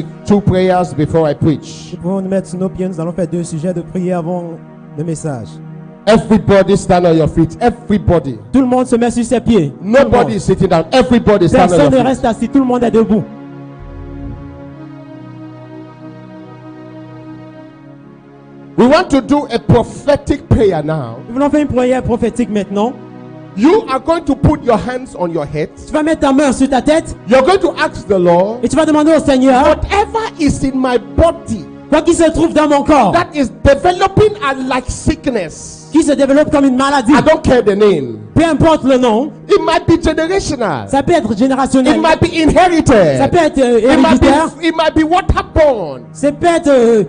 2 prayers before I preach. Nous pouvons nous mettre sur nos pieds. Nous allons faire 2 sujets de prière avant le message. Everybody stand on your feet. Everybody. Tout le monde se met sur ses pieds. Nobody is sitting down. Everybody stand on Personne your ne feet. reste assis. Tout le monde est debout. We want to do a prophetic prayer now. Nous voulons faire une prière prophétique maintenant. You are going to put your hands on your head. Tu vas mettre ta main sur ta tête You're going to ask the Lord, et tu vas demander au Seigneur whatever is in my body quoi qui se trouve dans mon corps, that is developing as like sickness. qui se développe comme une maladie. I don't care the name. Peu importe le nom, It might be generational. ça peut être It générationnel, might be inherited. ça peut être It héréditaire, might be waterborne. ça peut être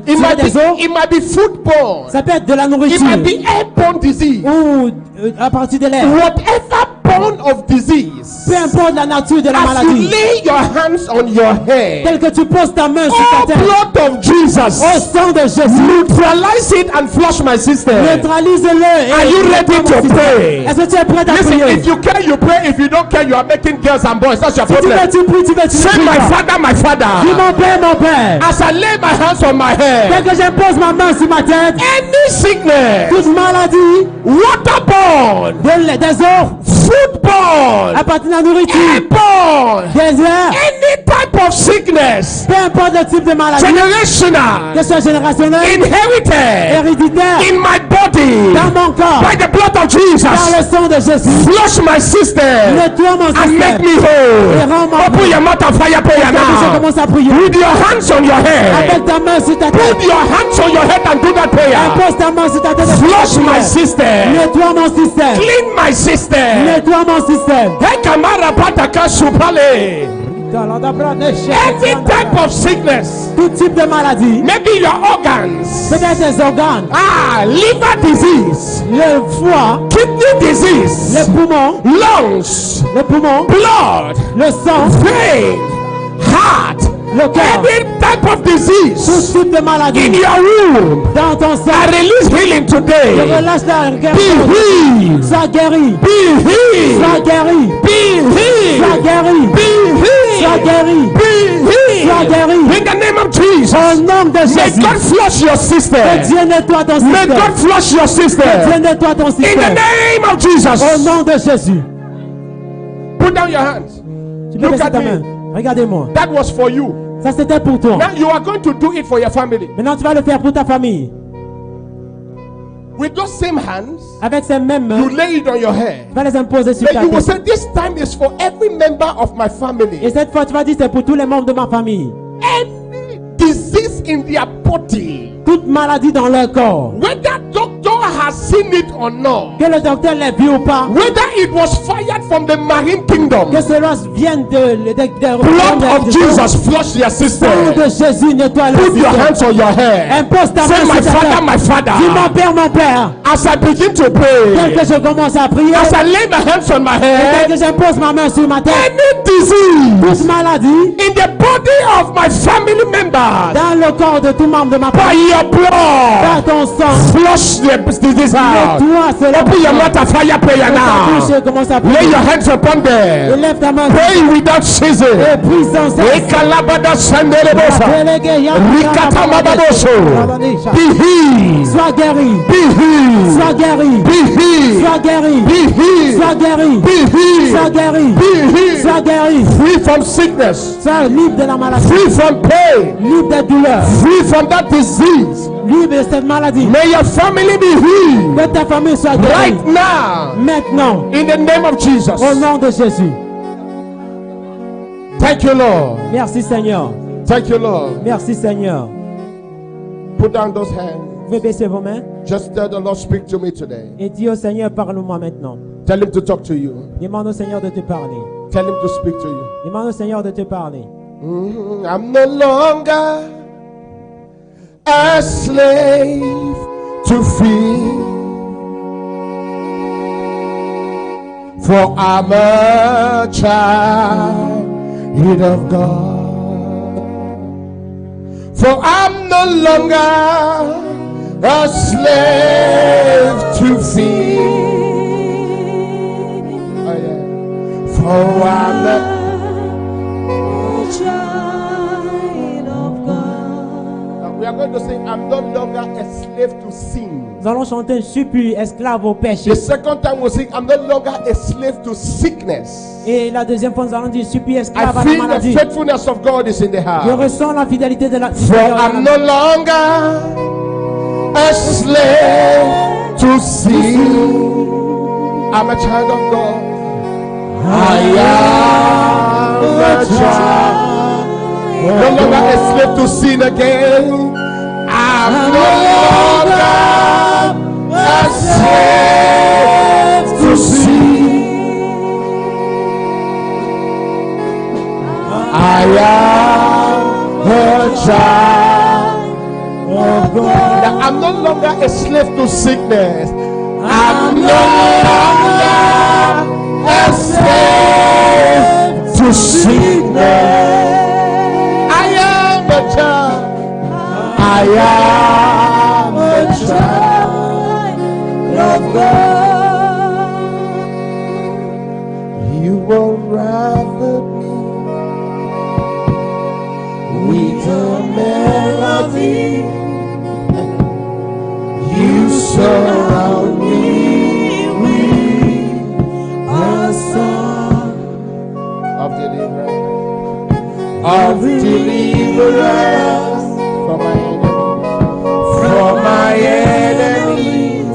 tiré des eaux, It might be foodborne. ça peut être de la It nourriture might be airborne disease. ou à partir de l'air. Whatever born of disease, Peu importe la nature de la as you maladie, lay your hands on your head, tel que tu poses ta main sur oh ta tête, blood of Jesus, au sang de Jésus, neutralize it and flush my system. neutralise-le. Are you ready to pray? Est-ce que tu es prêt à Listen, prier? if you care, you pray. If you don't care, you are making girls and boys. That's your Si tu veux, problem. tu pries, tu veux, tu Say, pries. my father, my Dis father. mon père, mon père. As I lay my hands on my Dès head, que je pose ma main sur ma tête, any sickness, toute maladie, waterborne, des eaux, foodborne, à partir de la nourriture, airborne, des airs, any type of sickness, peu importe le type de maladie, generational, que ce soit générationnel, inherited héréditaire, in my body dans mon corps, by the blood of par Jesus, le sang de Jésus, flush my system nettoie mon and make système. me whole. rends-moi Open your mouth and fire prayer Dès que je now. commence à prier, With your hands on your head. avec ta main sur ta tête, Put your hands on your head and do that prayer. impose ta main sur ta tête, Flush my system. nettoie mon système, Clean my system. nettoie mon système. Hey, Kamara Pataka Supale. Any type of sickness, Tout type de maladie, maybe your organs, peut-être les organes, liver disease, le foie, kidney disease, les poumons, lungs, les poumons, blood, le sang, vein, heart, le cœur, any type of tout disease type de in maladie your womb. dans ton I sang. release healing Je today. relâche la Be guérison. healed. Sois guéri, Be healed. sois guéri, Be sois healed. guéri, Be sois healed. guéri. Be Sois healed. guéri. In the name of Jesus. Au nom de May Jésus, God flush your que system. Dieu nettoie ton May système. God flush your Que Dieu system. nettoie ton In the système. name of Au Jesus. nom de Jésus. Put down your hands. Tu peux Look baisser at ta main. me. Regardez-moi. That was for you. Ça c'était pour toi. Now you are going to do it for your family. Maintenant tu vas le faire pour ta famille. With those same hands, Avec ces mêmes you mains, lay it on your head. tu vas les imposer sur Then ta you will tête. say, this time is for every member of my Et family. cette fois tu vas dire c'est pour tous les membres de ma famille. Any disease in their body, Toute maladie dans leur corps. whether doctor has seen it or not, Que le docteur l'ait vu ou pas. whether it was fired from the marine kingdom, Que cela vienne de blood of Jesus flush their sang system. de Jésus nettoie le Put your système. hands on your head. Impose ta Say, main my sur ta father, tête. my father. Dis mon père, As I begin to tel pray, que je commence à prier, as I lay my hands on my tel que head, j'impose ma main sur ma tête, any disease toute maladie in the body of my family members, dans le corps de tout membre de ma by famille, your par blood, ton sang, flush the disease out. nettoie cela. Open your mouth and fire prayer now. Touche, commence à Lay prier. your hands upon Et them. lève ta main. Pray without ceasing. Et prie sans cesse. Ekalabada sandelebosa. Délégué, Rikata mababoso. Be healed. sois guéri, Be healed. sois guéri, Be healed. sois guéri, Be healed. sois guéri, Be sois healed. guéri, Be healed. sois guéri, Free from sickness. sois libre de la maladie, Free from pain. libre des douleurs, Free from that disease. libre de cette maladie. May your family be healed Que ta famille soit guérie. right now. Maintenant, In the name of Jesus. au nom de Jésus. Thank you, Lord. Merci Seigneur. Thank you, Lord. Merci Seigneur. Put down those hands. Vous pouvez baisser vos mains Just tell the Lord, speak to me today. et dis au Seigneur, parle-moi maintenant. Tell him to talk to you. Demande au Seigneur de te parler. Tell him to speak to you. Demande au Seigneur de te parler. I'm no longer a slave to fear, for I'm a child of God. For I'm no longer a slave to fear. Oh, yeah. For I'm a are going to say, I'm no longer a slave to sin. Nous allons chanter, je suis plus esclave au péché. The second time we'll sing, I'm no longer a slave to sickness. Et la deuxième fois, nous allons dire, je suis plus I esclave à la feel the maladie. faithfulness of God is in the Je house. ressens la fidélité de la For I'm no longer a slave to sin. I'm a child of God. I am a child. No longer a slave to sin again. I'm no longer a slave to sin. I am a child of God. Now, I'm no longer a slave to sickness. I'm no longer a slave to sickness. I am a child. I am a child of God. You will rather me with a melody. You surround me with a song of deliverance from my enemies.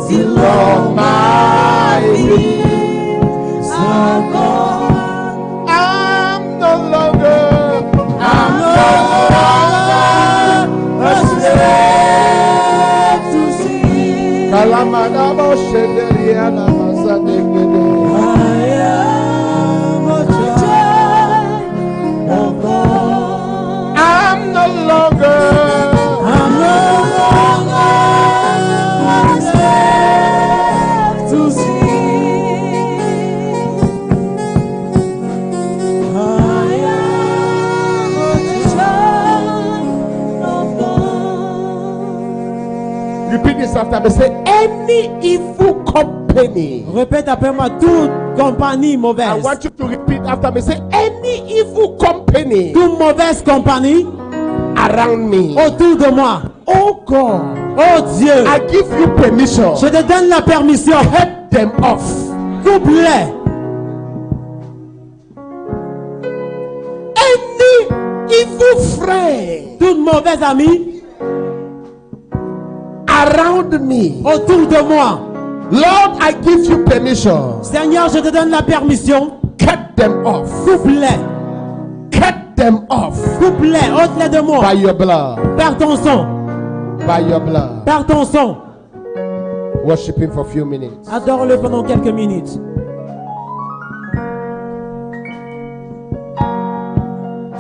Till all my fears are gone. I'm no longer a slave to sin. I am a child of God. I'm no longer a slave to sin. I am a child of God. Repeat this after me. Say, any evil company. Répète après moi, toute compagnie I mauvaise. want you to repeat after me. Say, any evil company Toute mauvaise compagnie around me. autour de moi. Oh God, Oh Dieu, I give you permission. je te donne la permission. Cut them off. Coupe-les. Any evil friend Toute mauvaise amie around me. autour de moi. Lord, I give you permission. Seigneur, je te donne la permission. Cut them off. Coupe-les. Cut them off Coupe-les. Ôte-les de moi. by your blood. Par ton sang. By your blood. Par ton sang. Worship him for a few minutes. Adore-le pendant quelques minutes.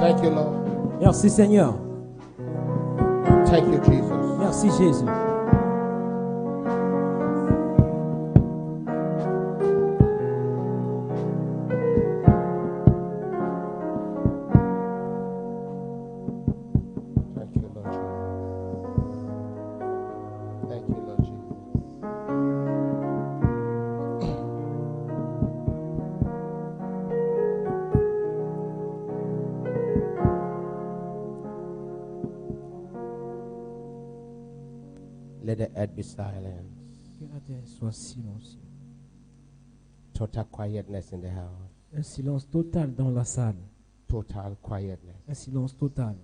Thank you, Lord. Merci Seigneur. Thank you, Jesus. Merci Jésus. Thank you, Lord Jesus. Thank you, Lord Jesus. Let the earth be silent. Que la terre soit silencieuse. Total quietness in the house. Un silence total dans la salle. Total quietness. Un silence total.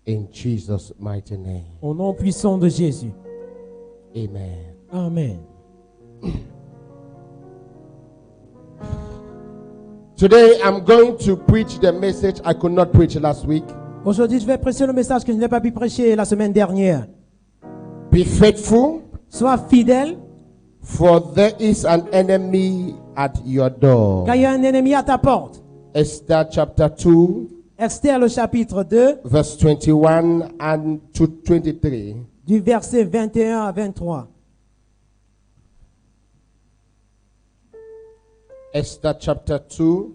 In Jesus' mighty name. Au nom puissant de Jésus. Amen. Amen. Today I'm going to preach the message I could not preach last week. Aujourd'hui, je vais prêcher le message que je n'ai pas pu prêcher la semaine dernière. Be faithful Sois fidèle, for there is an enemy at your door. car il y a un ennemi à ta porte. Esther chapter 2, Esther, le chapitre 2, verse 21 and to 23. du verset 21 à 23. Esther chapter 2,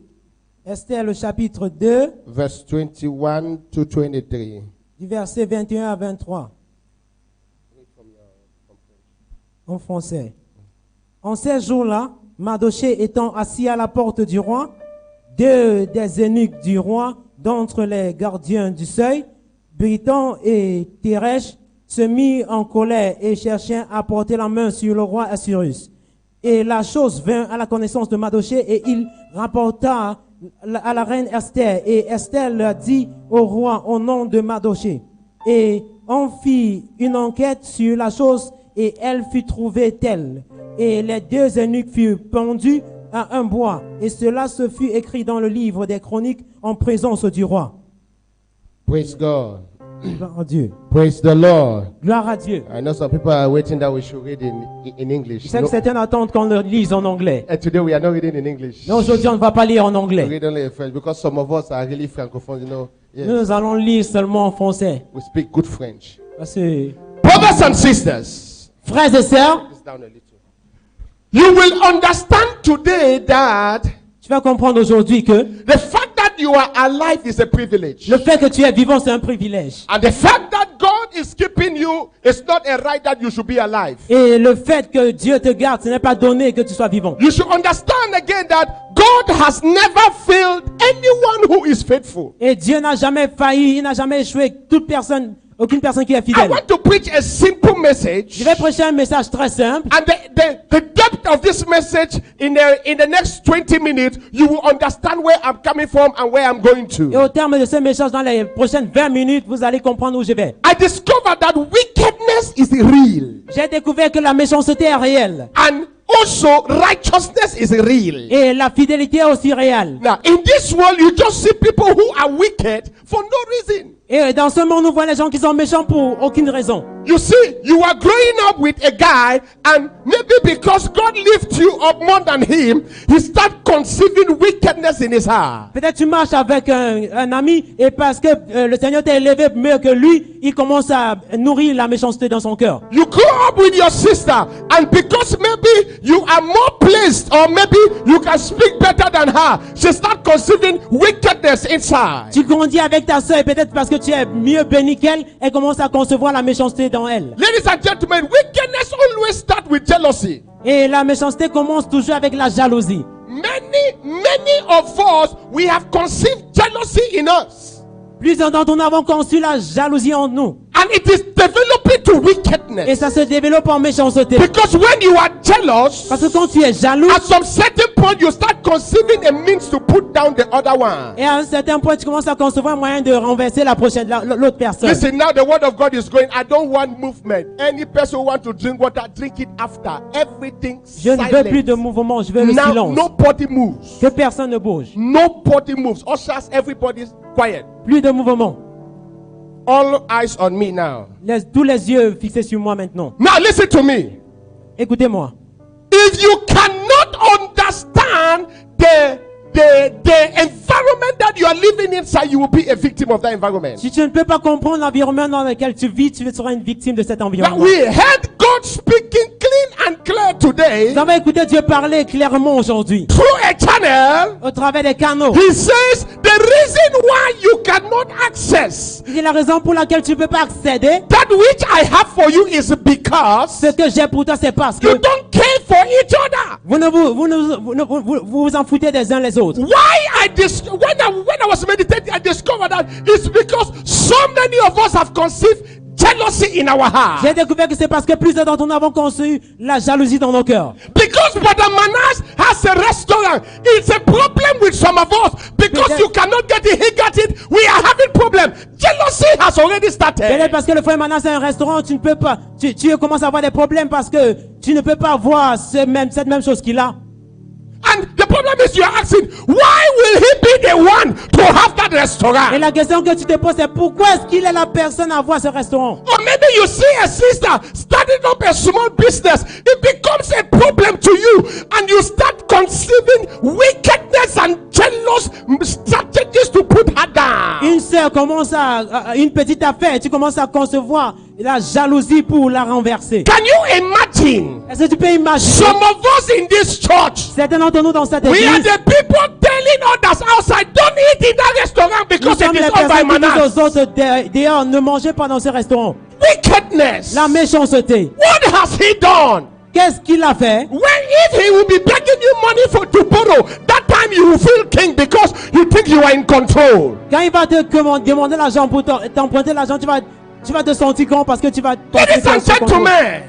Esther, le chapitre 2, verse 21 to 23. du verset 21 à 23. En français. En ces jours-là, Mardochée étant assis à la porte du roi, deux des eunuques du roi, d'entre les gardiens du seuil, Bitan et Teresh, se mirent en colère et cherchèrent à porter la main sur le roi Assuérus. Et la chose vint à la connaissance de Mardochée et il rapporta à la reine Esther. Et Esther leur dit au roi au nom de Mardochée. Et on fit une enquête sur la chose et elle fut trouvée telle. Et les deux eunuques furent pendus à un bois. Et cela se fut écrit dans le livre des chroniques en présence du roi. Praise God. Gloire à Dieu. Praise the Lord. Gloire à Dieu. I know some people are waiting that we should read in English. Je sais que certains attendent qu'on le lise en anglais. And today we are not reading in English. Mais aujourd'hui, on ne va pas lire en We anglais. read only in French because some of us are really francophones, you know. Yes. Nous allons lire seulement en français. We speak good French. Parce que, Brothers and sisters, frères et sœurs, this down a little. You will understand today that tu vas comprendre aujourd'hui que the fact that you are alive is a privilege. le fait que tu es vivant, c'est un privilège. And the fact that God is keeping you is not a right that you should be alive. Et le fait que Dieu te garde, ce n'est pas donné que tu sois vivant. You should understand again that God has never failed anyone who is faithful. Et Dieu n'a jamais failli, il n'a jamais échoué aucune personne qui est I fidèle. want to preach a simple message. Je vais prêcher un message très simple. And the depth of this message in the next 20 minutes, you will understand where I'm coming from and where I'm going Et to. au terme de ce message, dans les prochaines 20 minutes, vous allez comprendre où je vais. I discovered that wickedness is real. J'ai découvert que la méchanceté est réelle. And also righteousness is real. Et la fidélité est aussi réelle. Now, in this world, you just see people who are wicked for no reason. Et dans ce monde, nous voyons les gens qui sont méchants pour aucune raison. You see, you are growing up with a guy, and maybe because God lifts you up more than him, he starts conceiving wickedness in his heart. Peut-être tu marches avec un ami et parce que le Seigneur t'a élevé mieux que lui, il commence à nourrir la méchanceté dans son cœur. You grow up with your sister, and because maybe you are more pleased, or maybe you can speak better than her, she starts conceiving wickedness inside. Tu grandis avec ta soeur et peut-être parce que tu es mieux béni qu'elle, elle commence à concevoir la méchanceté dans elle. Ladies and gentlemen, wickedness always starts with jealousy. Et la méchanceté commence toujours avec la jalousie. Many of us, we have conceived jealousy in us. Plusieurs d'entre nous avons conçu la jalousie en nous. And it is developing to Et wickedness. ça se développe en méchanceté. Because when you are jealous, Parce que quand tu es jaloux, at some certain point you start conceiving a means to put down the other one. et à un certain point, tu commences à concevoir un moyen de renverser l'autre personne. Listen, now the word of God is going. I don't want movement. Any person who wants to drink water, drink it after. Everything Je ne veux plus de silent. mouvement, je veux le Now silence. nobody moves. Que personne ne bouge. Nobody moves. Ushers, everybody's quiet. Plus de mouvement. All eyes on me now. Tous les yeux fixés sur moi maintenant. Now listen to me. Écoutez-moi. If you cannot understand the environment that you are living inside, you will be a victim of that environment. Si tu ne peux pas comprendre l'environnement dans lequel tu vis, tu seras une victime de cet Now environnement. we heard God speaking clean and clear today Nous avons écouté Dieu parler clairement aujourd'hui. through a channel. Au travers des canaux. He says the reason why you cannot access Il dit la raison pour laquelle tu ne peux pas accéder. that which I have for you is because Ce que j'ai pour toi, c'est parce que you don't care for each other. vous vous en foutez des uns les autres. Why when I was meditating, I discovered that it's because so many of us have conceived jealousy in our heart. J'ai découvert que c'est parce que plusieurs d'entre nous avons conçu la jalousie dans nos cœurs. Because Brother Manas has a restaurant, it's a problem with some of us. Because you cannot get it, he got it, we are having problem. Jealousy has already started. Peut-être parce que le frère Manas a un restaurant, tu ne peux pas, tu commences à avoir des problèmes parce que tu ne peux pas voir cette même chose qu'il a. And the problem is you're asking, why will he be the one to have that Et restaurant? la question que tu te poses, c'est pourquoi est-ce qu'il est la personne à avoir ce restaurant? Or maybe you see a sister starting up a small business. It becomes a problem to you, and you start conceiving wickedness and jealous strategies to put her down. Une sœur commence une petite affaire, tu commences à concevoir la jalousie pour la renverser. Can you imagine? Est-ce que tu peux imaginer? Some of us in this church, Certains d'entre nous dans cette we are église, the people telling others outside, don't eat in that restaurant nous because sommes it les is owned by personnes qui Manas. disent aux autres dehors, ne mangez pas dans ce restaurant. Wickedness. La méchanceté. What has he done? Qu'est-ce qu'il a fait? When if he will be begging you money to borrow, that time you will feel king because you think you are in control. Quand il va te demander l'argent pour t'emprunter l'argent, tu vas te sentir con parce que tu vas Ladies and gentlemen,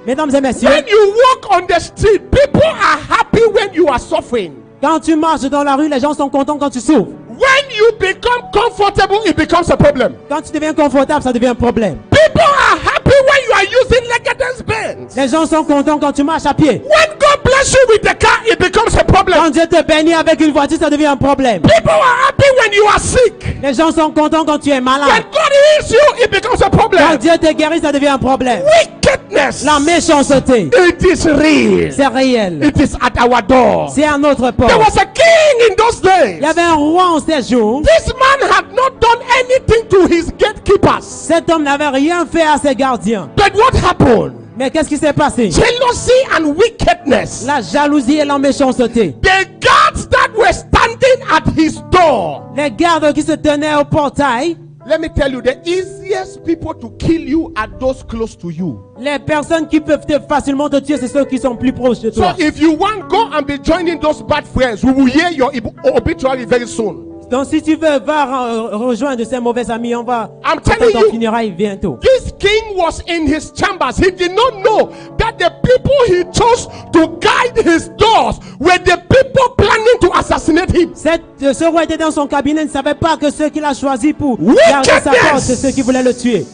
Mesdames et messieurs, when you walk on the street, people are happy when you are suffering. quand tu marches dans la rue, les gens sont contents quand tu souffres. When you become comfortable, it becomes a problem. Quand tu deviens confortable, ça devient un problème. People are happy when you are using Legacy Benz. Les gens sont contents quand tu marches à pied. When God bless you with the car, it becomes a problem. Quand Dieu te bénit avec une voiture, ça devient un problème. People are happy when you are sick. Les gens sont contents quand tu es When malade. God heals you, it becomes a Quand problem. Dieu te guérit, ça devient un problème. Wickedness. La méchanceté, It is real. c'est réel. It is at our door. C'est à notre There porte. was a king in those days. Il y avait un roi en ces jours. This man had not done anything to his gatekeepers. Cet homme n'avait rien fait à ses gardiens. But what happened? Mais qu'est-ce qui s'est passé? Jealousy and wickedness. La jalousie et la méchanceté. The guards that were standing at his door. Les gardes qui se tenaient au portail, Let me tell you, the easiest people to kill you are those close to you. les personnes qui peuvent facilement te tuer, c'est ceux qui sont plus proches de So toi. if you want, go and be joining those bad friends. We will hear your obituary very soon. Donc si tu veux, va rejoindre ces mauvais amis, on va I'm faire telling ton you, funérail bientôt. this king was in his chambers. He did not know that the people he chose to guide his doors were the people planning to assassinate him. Ce roi était dans son cabinet, il ne savait pas que ceux qu'il a choisis pour Wickedness. garder sa porte, c'est ceux qui voulaient le tuer.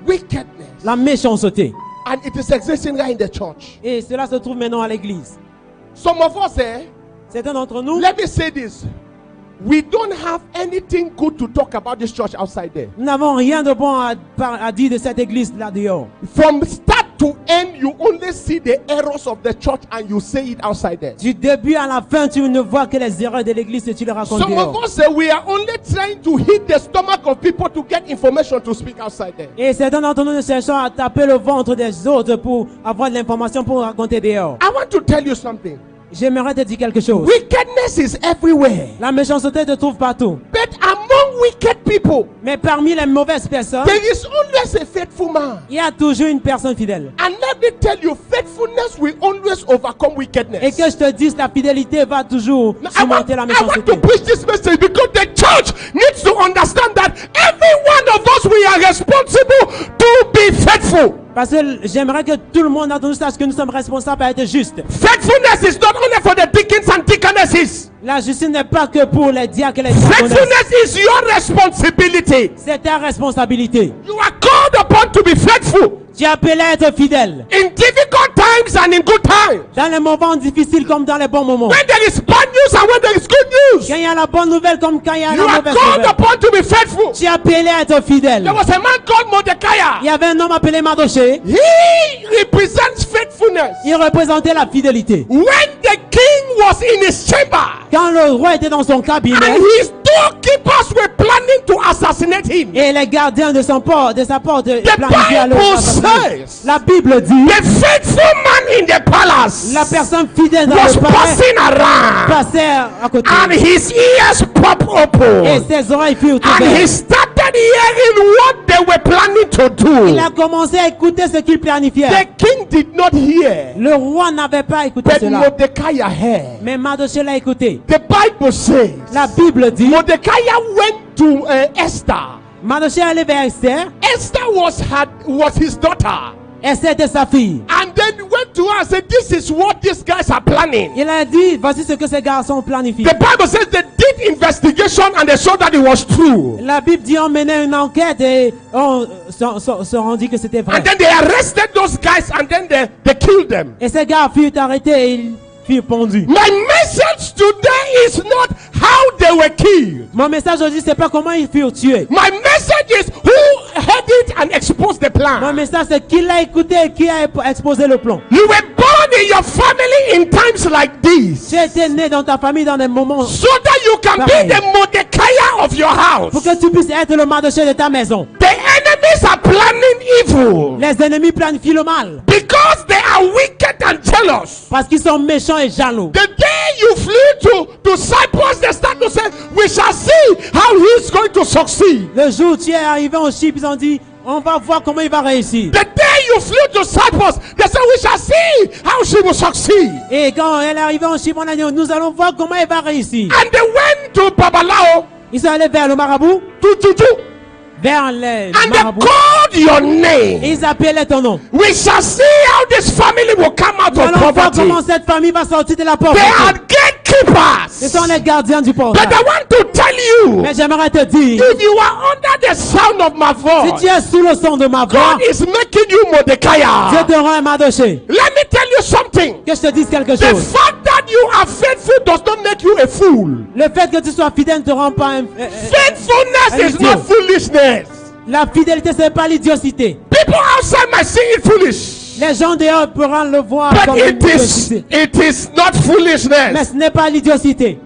Wickedness. La méchanceté. And it is existing right in the church. Et cela se trouve maintenant à l'église. Some of us, Certains d'entre nous, let me say this. We don't have anything good to talk about this church outside there. nous n'avons rien de bon à dire de cette église là dehors. From start to end, you only see the errors of the church and you say it outside there. Du début à la fin, tu ne vois que les erreurs de l'église et tu les racontes Some of dehors. us say we are only trying to hit the stomach of people to get information to speak outside there. Et certains d'entre nous, nous cherchons à taper le ventre des autres pour avoir de l'information pour raconter dehors. I want to tell you something. J'aimerais te dire quelque chose. Wickedness is everywhere. La méchanceté te trouve partout. But among wicked people, Mais parmi les mauvaises personnes, there is always a faithful man. il y a toujours une personne fidèle. And let me tell you, faithfulness will always overcome Et wickedness. que je te dise, la fidélité va toujours Now, surmonter la I want méchanceté. to preach this message because the church needs to understand that every one of us, we are responsible to be faithful. Parce que j'aimerais que tout le monde d'entre nous sache que nous sommes responsables à être justes. Faithfulness is not only for the deacons and deaconesses. La justice n'est pas que pour les diacres et les diaconesses. Faithfulness is your responsibility. C'est ta responsabilité. You are called upon to be faithful Tu es appelé à être fidèle. in difficult times and in good times. Dans les moments difficiles comme dans les bons moments. When there is bad news and when there is good news. Quand il y a la bonne nouvelle comme quand il y a You la are mauvaise called nouvelle. upon to be faithful. Tu es appelé à être fidèle. There was a man called Il Mordecai. y avait un homme appelé Mardoché. He represents faithfulness. Il représentait la fidélité. When the king was in his chamber Quand le roi était dans son cabinet and his doorkeepers were planning to assassinate him, et les gardiens de sa porte the planifiaient à le Bible assassiner. says La Bible dit, the faithful man in the palace la personne fidèle dans was le palais passing around passait à côté. and his ears popped Et open ses oreilles furent and he ouvertes. started hearing what they were planning to Il a do. commencé à écouter ce qu'il planifiait. The king did not hear, Le roi n'avait pas écouté but cela. Mordecai heard. Mais Mardoché l'a écouté. The Bible says La Bible dit, Mordecai went to Esther. Mardoché allait vers Esther. Esther was his daughter. Esther était sa fille. And then went to her and said, this is what these guys are planning. Il a dit, voici ce que ces garçons planifient. The Bible says they did investigation and they saw that it was true. La Bible dit, on menait une enquête et on se rendit que c'était vrai. And then they arrested those guys and then they killed them. Et ces gars furent arrêtés et furent pendus. My message today is not how they were killed. Mon message aujourd'hui, c'est pas comment ils furent tués. My message is who heard it and exposed the Mon plan. message, c'est qui l'a écouté et qui a exposé le plan. You were born in your family in times like this, Tu as été né dans ta famille dans des moments so that you can Pareil. be the Mordecai of your house. pour que tu puisses être le Mardochée de ta maison. The enemies are planning evil Les ennemis planifient le mal because they are wicked and jealous. parce qu'ils sont méchants et jaloux. The day you flew to Cyprus, they start to say, we shall see how he's going to succeed. Le jour où tu es arrivé au Chypre, ils ont dit, on va voir comment il va réussir. The day you flew to Cyprus, they said, we shall see how she will succeed. Et quand elle est arrivée au Chypre, on a dit, nous allons voir comment il va réussir. And they went to Babalao, Ils sont allés vers le marabout, vers les and they marabouts. called your Et name. ils appelaient ton nom. We shall see how this family will come out Nous of allons voir poverty. comment cette famille va sortir de la They pauvreté. are Ce sont gatekeepers. les gardiens du portail. But I want to tell you, Mais j'aimerais te dire, if you are under the sound of my si voice, tu es sous le son de ma voix, God is making you Dieu Mordecai. te rend un Mardochée. Let me tell you something. Que je te dise quelque The chose. fact that you are faithful does not make you a fool. Le fait que tu sois fidèle ne te rend pas un... Faithfulness is not foolishness. La fidélité, ce n'est pas l'idiocité. People outside might see it foolish, Les gens dehors pourront le voir but comme une idiocité. it is not Mais foolishness. ce n'est pas l'idiocité.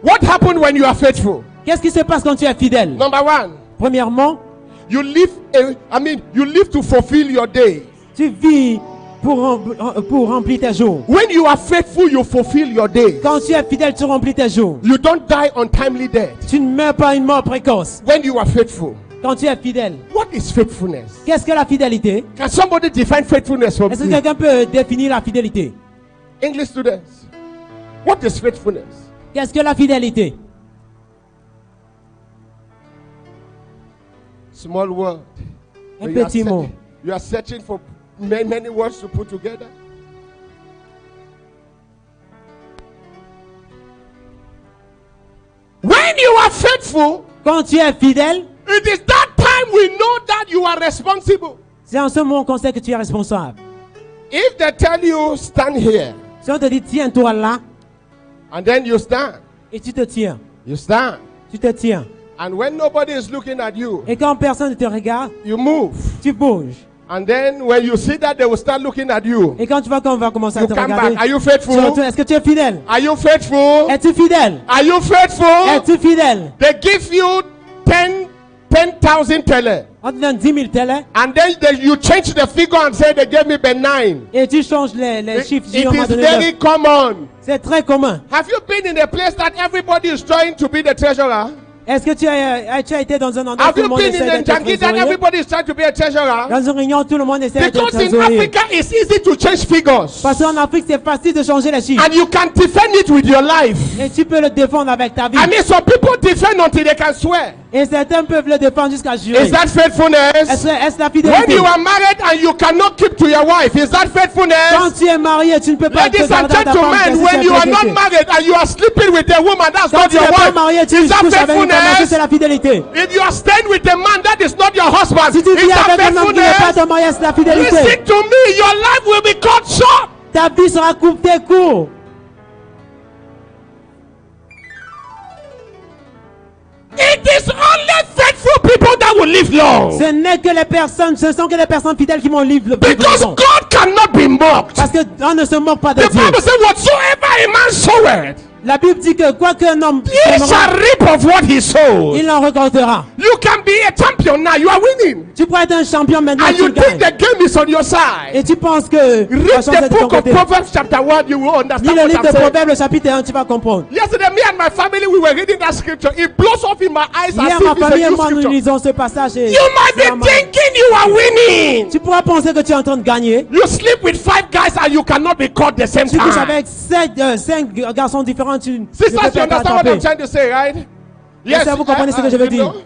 What happened when you are faithful? Qu'est-ce qui se passe quand tu es fidèle? Number one, Premièrement, you live. You live to fulfill your day. tu vis pour remplir tes jours. When you are faithful, you fulfill your day. Quand tu es fidèle, tu remplis tes jours. You don't die untimely death. Tu ne meurs pas une mort précoce. When you are faithful, Quand tu es fidèle. what is faithfulness? Qu'est-ce que la fidélité? Can somebody define faithfulness for Est-ce que me? quelqu'un peut définir la fidélité? English students, what is faithfulness? Qu'est-ce que la fidélité? Small word. Un But you are petit mot. You are searching for many words to put together. When you are faithful, Quand tu es fidèle, it is that time we know that you are responsible. c'est en ce moment qu'on sait que tu es responsable. If they tell you stand here Si on te dit tiens-toi là and then you stand, et tu te tiens, you stand. tu te tiens. And when nobody is looking at you, Et quand personne ne te regarde, you move. tu bouges. And then when you see that they will start looking at you, Et quand tu vois qu'on va commencer à you te come regarder, back. Are you tu faithful? retournes. Est-ce que tu es fidèle? Are you faithful? Es-tu fidèle? Are you faithful? Es-tu fidèle? They give you 10,000 tele. On te donne 10 000 télé And then you change the figure and say they gave me benign. et tu changes les chiffres. It On m'a is donné very neuf. common. C'est très commun. Have you been in a place that everybody is trying to be the treasurer? Est-ce que tu as été dans un endroit où Have tout le you monde been essaie in a d'être junkie that trésorier? everybody is trying to be a treasurer? Dans une réunion, tout le monde essaie d'être Because in trésorier. Africa it's easy to change figures. Parce qu'en Afrique, c'est facile de changer les chiffres. And you can defend it with your life. Et tu peux le défendre avec ta vie. I mean, some people defend until they can swear. Et certains peuvent le défendre jusqu'à jurer. Is that faithfulness? Est-ce la When fidélité? you are married and you cannot keep to your wife, is that Quand faithfulness? tu es marié, tu ne peux pas te Ladies and garder à ta femme. gentlemen, when you are not married and you are sleeping with a woman, that's Quand not tu your n'es pas wife. marié, tu Is that couches avec une femme, est-ce que c'est faithfulness? la fidélité? If you are staying with a man that is not your husband, Si tu is vis that avec un homme qui n'est pas faithfulness? ton mariage, c'est la fidélité. Listen to me, your life will be cut short. Ta vie sera coupée court. It is only faithful people that will live long. Ce sont que les personnes fidèles qui vont vivre Because longtemps. God cannot be mocked. Parce qu'on ne se moque pas de The Dieu. Bible says, whatsoever a man soweth, La Bible dit que quoi qu'un homme he sèmera, shall reap of what he sows. il en récoltera. You can be a champion now, you are winning. Tu pourrais être un champion maintenant, And tu you think gagnes. the game is on your side. Et tu penses que la Read chance est the de ton book of côté. Proverbs chapter 1, you will Lis understand le what livre I'm de saying. Proverbes, le chapitre 1, tu vas comprendre. Yesterday, me and my family, we were reading that scripture. It blows up in my eyes Hier, as ma if it's famille a et new moi, nous scripture. lisons ce passage. Et You might c'est be thinking you are winning. tu pourras penser que tu es en train de gagner. You sleep with 5 guys and you cannot be caught the same Tu couches time. avec 5 garçons différents, tu ne peux Sisters, pas you understand what t'attraper. I'm trying to say, right? Yes, vous comprenez ce que je veux you dire. know?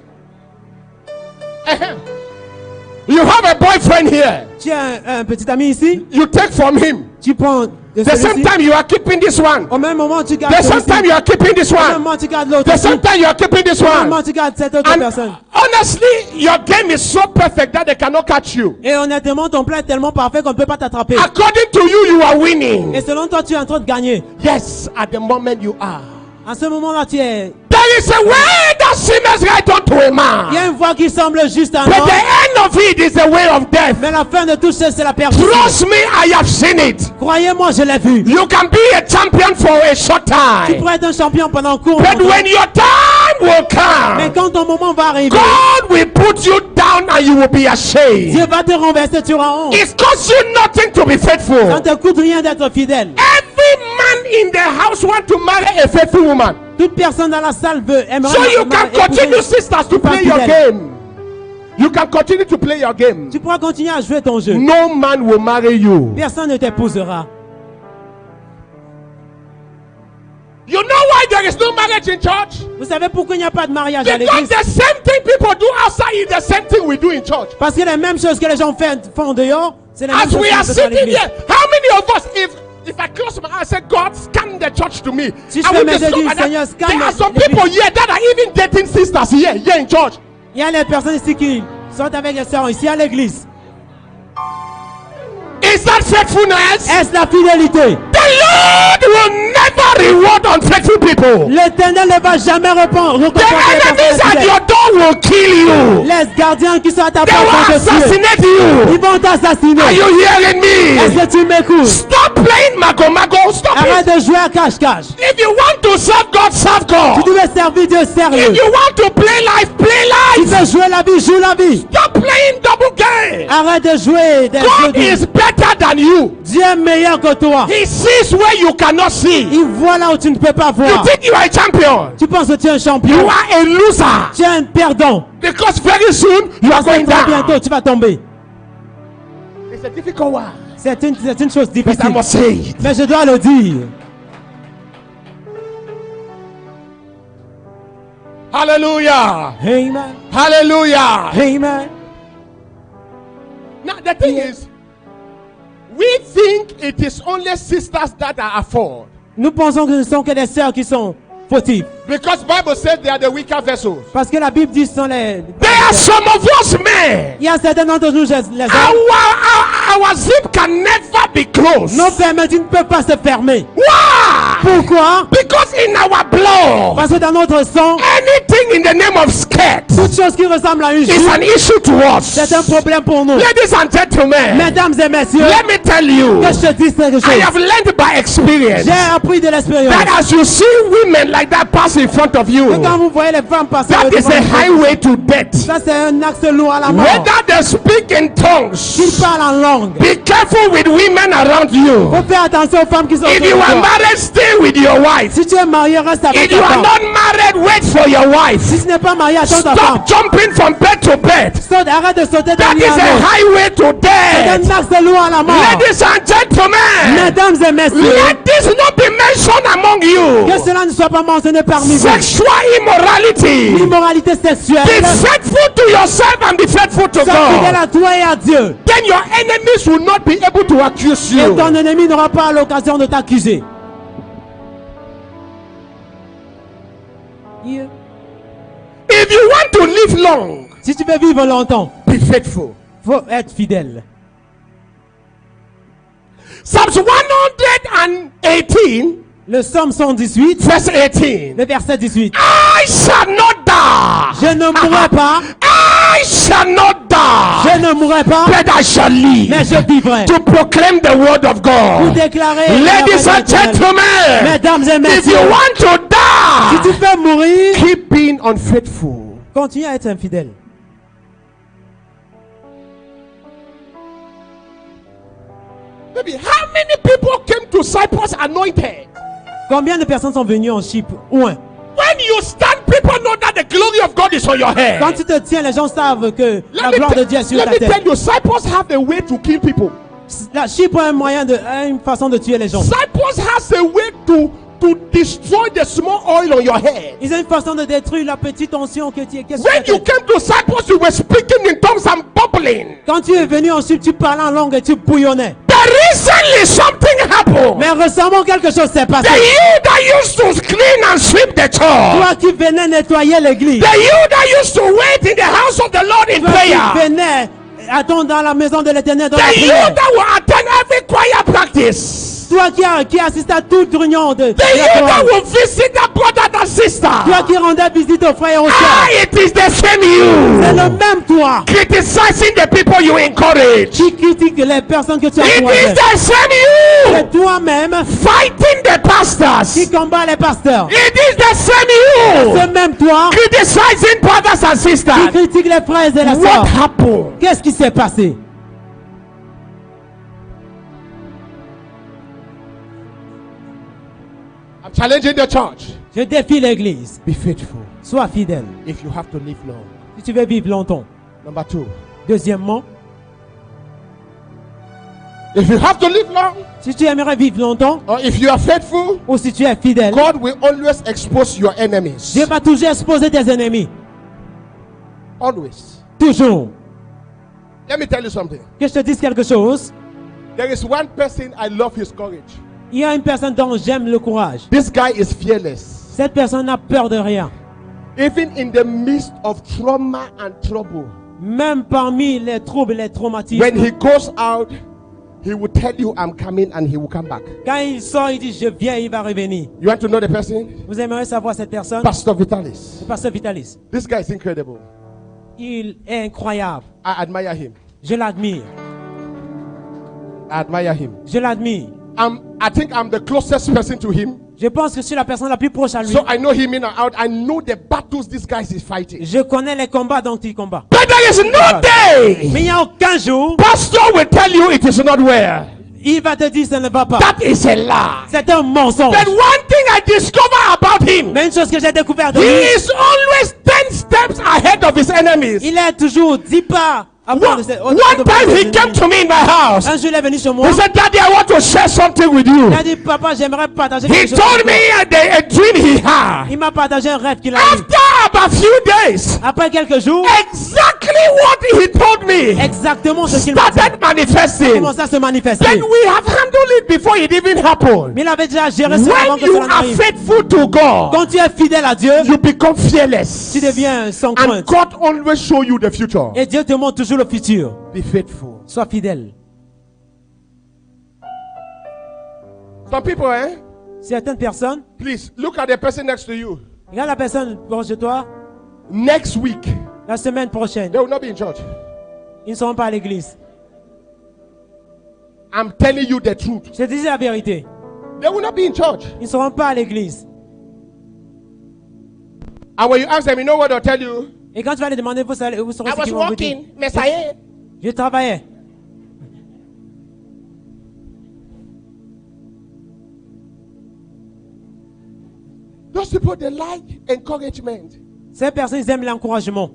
You have a boyfriend here. Tu as un petit ami ici, You take from him. Tu prends de The same celui-ci. time you are keeping this one. Au même moment, tu gardes The same celui-ci. time you are keeping this Au même one. moment, tu gardes l'autre The aussi. same time you are keeping this Au même one. moment, tu gardes cette autre And personne. honestly, your game is so perfect that they cannot catch you. Et honnêtement, ton plan est tellement parfait qu'on ne peut pas t'attraper. According to you, you are winning. Et selon toi, tu es en train de gagner. Yes, at the moment you are. En ce moment-là, tu es... There is a way that seems right unto a Il y a man, une voie qui semble juste à un but homme. the end of it is the way of death. Mais la fin de tout ça, c'est la perdition. Trust me, I have seen it. Croyez-moi, je l'ai vu. You can be a champion for a short Tu time, pourrais être un champion pendant un court but moment. when your time will Mais come, quand ton moment va arriver, God will put you down and you will be ashamed. Dieu va te renverser, tu auras honte. It costs you nothing to be Ça faithful. ne te coûte rien d'être fidèle. Every man in the house want to marry a faithful woman. Toute personne dans la salle aimerait So you can épouser continue, une sisters, to femme play your fidèle. game. You can continue to play your game. Tu pourras continuer à jouer ton jeu. No man will marry you. Personne ne t'épousera. You know why there is no marriage in church? Vous savez pourquoi il n'y a pas de mariage à Because l'église? the same thing people do outside is the same thing we do in church. Parce que les mêmes choses que les gens font dehors, c'est les mêmes As choses we que are nous faisons à sitting l'église. here, how many of us, if I close my eyes and say, God, scan the church to me, Si je I fais will mes yeux, discover that Seigneur, scan there are mes- some les people here that are even dating sisters here in church. Il y a les personnes ici qui sont avec les sœurs ici à l'église. Is that faithfulness? Est-ce la fidélité? The Lord will never reward unfaithful people. L'Éternel ne va jamais The récompenser les enemies personnes at fidèles. your door will kill you. Les gardiens qui sont à ta They porte will vont te tuer. assassinate you. Ils vont t'assassiner. Are you hearing Est-ce me? que tu m'écoutes? Stop playing mago. Stop Arrête it. de jouer à cache-cache. If you want to serve God, serve Tu God. devais servir Dieu sérieux. If you want to play life, Tu play life. veux jouer la vie, joue la vie. Stop playing double game. Arrête de jouer des jeux God de vie. is better than you. Dieu est meilleur que toi. He sees where you cannot see. Il voit là où tu ne peux pas You voir. think you are a champion. Tu penses que tu es un You champion. are a loser. Tu es un perdant. Because very soon you are Parce que going très down. bientôt, tu vas tomber. It's a difficult one. C'est une chose But I difficile. must say it. Mais je dois le dire. Hallelujah. Amen. Hallelujah. Amen. Now the thing is, we think it is only sisters that are afford. Nous pensons que ce ne sont que des sœurs qui sont fautives. Because Bible says they are the weaker vessels. Parce que la Bible dit que ce sont les... There are some of us men. Il y a certains d'entre nous, les hommes, Our zip can never be closed. nos fermetures ne peuvent pas se fermer. Why? Pourquoi? Because in our blood, Parce que dans notre sang, anything in the name of skirt toute chose qui ressemble à une is jupe, an issue to us. c'est un problème pour nous. Ladies and gentlemen, Mesdames et messieurs, let me tell you, que je te dise quelque I have chose. learned by experience J'ai appris de l'expérience. that as you see women like that pass in front of you, Que quand vous voyez les femmes passer that is devant a vous, highway to death. ça c'est un axe lourd à la mort. Whether they speak in Qu'ils tongues, parlent en langue. be careful with women around you. Faut faire attention aux femmes qui sont If autour you de are toi. married, stay with your wife. Si tu es marié, reste avec If ta you are femme. not married, wait for your wife. Si tu n'es pas marié, attends ta femme. Stop jumping from bed to bed. Saute, arrête de sauter d'un That lit is à a l'autre. highway to C'est death. un axe lourd à la mort. Ladies and gentlemen, Mesdames et messieurs, let this not be mentioned among que you. cela ne soit pas mentionné parmi vous. Sexual immorality. L'immoralité sexuelle. Be faithful to yourself and be faithful to Sois fidèle God. à toi et à Dieu. Then your enemies will not be able to accuse Et you. ton ennemi n'aura pas l'occasion de t'accuser. If you want to live long, Si tu veux vivre longtemps, be faithful. faut être fidèle. Psalms 118, Le psaume 118, verse 18. le verset 18. I shall not die. Je ne mourrai pas, I shall not die. je ne mourrai pas, But I shall mais live je vivrai. to proclaim the word of Pour God. déclarer, Ladies la and parole éternelle. gentlemen, Mesdames et if messieurs, you want to si tu die, veux mourir, keep being unfaithful. continue à être infidèle. Maybe how many people came to Cyprus anointed? Combien de personnes sont venues en Chypre? Un. When you stand, people know that the glory of God is on your head. Quand tu te tiens, les gens savent que la Let me, gloire de Dieu est sur let ta me tête. tell you, Cyprus have a way to kill people. La Chypre a un moyen a une façon de tuer les gens. Cyprus has a way to destroy the small oil on your head. Ils ont une façon de détruire la petite onction que tu es. When you came to Cyprus, you were speaking in tongues and bubbling. Quand tu es venu en Chypre, tu parlais en langue et tu bouillonnais. But recently, something happened? Mais récemment, quelque chose s'est passé. The you that used to clean and sweep the church. Toi qui venais nettoyer l'église. The you that used to wait in the house of the Lord in Toi prayer. qui venais attendre dans la maison de l'Éternel dans la The you prière. that will attend every choir practice. Toi qui assiste à toute réunion de The la you that chorale. will visit the brother and sister. Toi qui rendais visite aux frères et aux Ah, sœurs. it is the same C'est you. le même toi Criticizing the people you encourage. qui critique les personnes que tu as It is encouragées. the same you. C'est toi-même Fighting the pastors. qui combat les pasteurs. It is the same you. C'est même toi Criticizing brothers and qui sisters. critique les frères et les What sœurs. happened? Qu'est-ce qui s'est passé? I'm challenging the church. Je défie l'église. Be faithful Sois fidèle if you have to live long. si tu veux vivre longtemps. Number 2. Deuxièmement, If you have to live long, si tu aimerais vivre longtemps or if you are faithful, ou si tu es fidèle, God will always expose your enemies. Dieu va toujours exposer tes ennemis. Always. Toujours. Let me tell you something. Que je te dise quelque chose. There is one person I love his courage. Il y a une personne dont j'aime le courage. This guy is fearless. Cette personne n'a peur de rien. Even in the midst of trauma and trouble. Même parmi les troubles, les traumatismes. When he goes out, he will tell you, I'm coming, and he will come back. Quand il sort, il dit je viens, il va revenir. You want to know the person? Vous aimeriez savoir cette personne? Pastor Vitalis. Le pasteur Vitalis. This guy is incredible. Il est incroyable. I admire him. Je l'admire. I admire him. Je l'admire. I think I'm the closest person to him. Je pense que je suis la personne la plus proche à lui. So I know him in and out. I know the battles this guy is fighting. Je connais les combats dont il combat. But there is no day Mais il n'y a aucun jour, pastor will tell you it is not well. il va te dire ça ne va pas. That is a lie. C'est un mensonge. But one thing I discover about him, Mais une chose que j'ai découvert de he lui, is always 10 steps ahead of his enemies. il est toujours 10 pas avant de One time he came to me in my house. Un jour, il est venu chez moi. He said, Daddy, I want to share something with you. Il a dit, papa, j'aimerais partager He quelque chose. told avec me toi. a dream he had. Il m'a partagé un rêve qu'il a eu. After about few days, Après quelques jours, exactly what he told me exactement ce qu'il m'a dit. started manifesting. Commence à se manifester. Then we have handled it before it even happened. Mais il avait déjà géré ça avant When que you cela are n'arrive. faithful to God, Quand tu es fidèle à Dieu, you become fearless. tu deviens sans And crainte. God always show you the future. Et Dieu te montre toujours le futur. Be faithful. Sois fidèle. Some people, Certaines personnes, please look at the person next to you. regarde la personne proche de toi, Next week, la semaine prochaine, they will not be in church. ils ne seront pas à l'église. I'm telling you the truth. Je te dis la vérité. They will not be in church. Ils ne seront pas à l'église. And when you ask them, you know what they'll tell you? Et quand tu vas les demander, vous saurez I ce was qu'ils vont vous dire. working, Messiah. Je travaillais. Those people, they like encouragement. Ces personnes, ils aiment l'encouragement.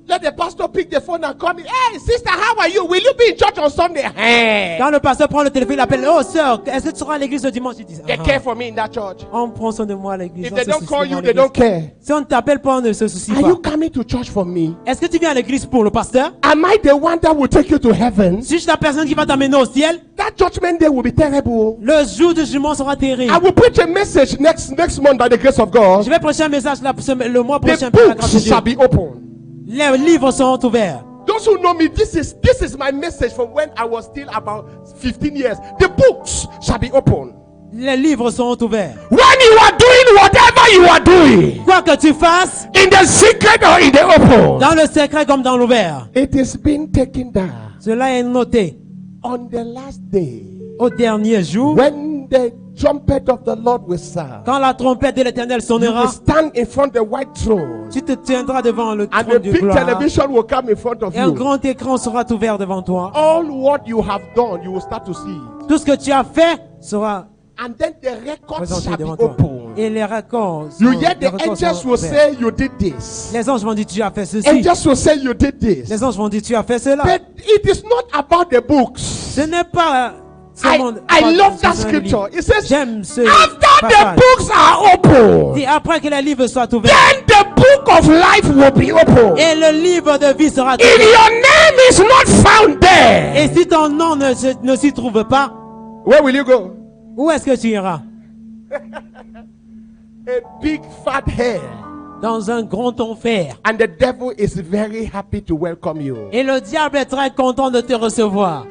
Let the pastor pick the phone and call me. Hey, sister, how are you? Will you be in church on Sunday? Hey. Quand le pasteur prend le téléphone, il appelle, oh sœur, est-ce que tu seras à l'église le dimanche? Il dit, They care for me in that church. on prend soin de moi à l'église. If on they se don't soucie call de moi you, à they l'église. don't care. Si on ne t'appelle pas, on ne se soucie Are pas. you coming to church for me? Est-ce que tu viens à l'église pour le pasteur? Am I the one that will take you to heaven? Suis-je la personne qui va t'amener au ciel? That judgment day will be terrible. Le jour du jugement sera terrible. I will preach a message next month by the grace of God. Je vais prêcher un message le mois The prochain par la grâce de books Dieu. shall be open. Les livres seront ouverts. Those who know me, this is my message from when I was still about 15 years. The books shall be open. Les livres seront ouverts. When you are doing whatever you are doing, Quoi que tu fasses, in the secret or in the open, dans le secret comme dans l'ouvert, it is being taken down. cela est noté. On the last day, Au dernier jour, when the trumpet of the Lord will sound, quand la trompette de l'Éternel you sonnera, will stand in front of the white throne, tu te tiendras devant le and trône the de big gloire. television will come in front of Et un you. grand écran sera ouvert devant toi. All what you have done, you will start to see it. Tout ce que tu as fait sera And then the records présenté shall be devant toi. open. Et les records You seront- hear les the records angels seront will ouverts. say you did this. Les anges vont dire tu as fait ceci. Angels will say you did this. Les anges vont dire tu as fait cela. But it is not about the books. Ce n'est pas seulement I love ce that sont les scripture. livres. It says, J'aime ce after the passage. books are open, Dis, après que les livres soient ouverts then the book of life will be open. et le livre de vie sera If ouvert. your name is not found there, Et si ton nom ne s'y trouve pas, where will you go? Où est-ce que tu iras? A big fat hair. Dans un grand enfer. And the devil is very happy to welcome you. Et le diable est très content de te recevoir.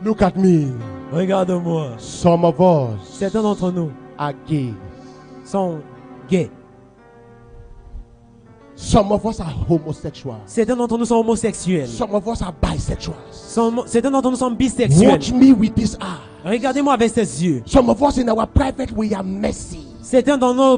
Look at me. Regarde-moi. Some of us Certains d'entre nous are gay. sont gays. Some of us are homosexual. Certains d'entre nous sont homosexuels. Some of us are bisexuals. Certains d'entre nous sont bisexuels. Watch me with this eye. Regardez-moi avec ses yeux. Some of us in our private, we are messy. Certains dans nos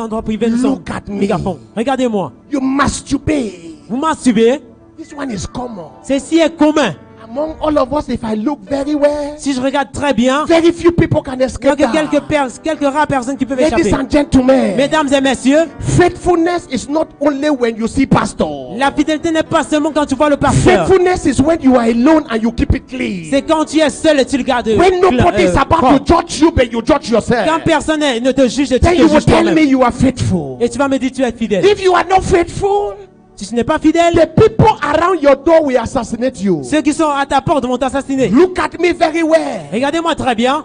endroits privés, nous sommes Look at me. mégaphons. Regardez-moi. You masturbate. Vous masturbez. This one is common. Ceci est commun. Among all of us, if I look very well, Si je regarde très bien, very few people can il n'y a escape que that. quelques rares personnes qui peuvent Ladies échapper. and gentlemen, Mesdames et messieurs, faithfulness is not only when you see pastor. la fidélité n'est pas seulement quand tu vois le pasteur. Faithfulness is when you are alone and you keep it clean. C'est quand tu es seul et tu le gardes. When nobody is about propre. to judge you, but you judge yourself. Quand personne ne te juge, et tu Then te you will juges tell me toi-même. you are faithful. Et tu vas me dire tu es fidèle. If you are not faithful, Si tu n'es pas fidèle, the people around your door will assassinate you. ceux qui sont à ta porte vont t'assassiner. Look at me very well. Regardez-moi très bien.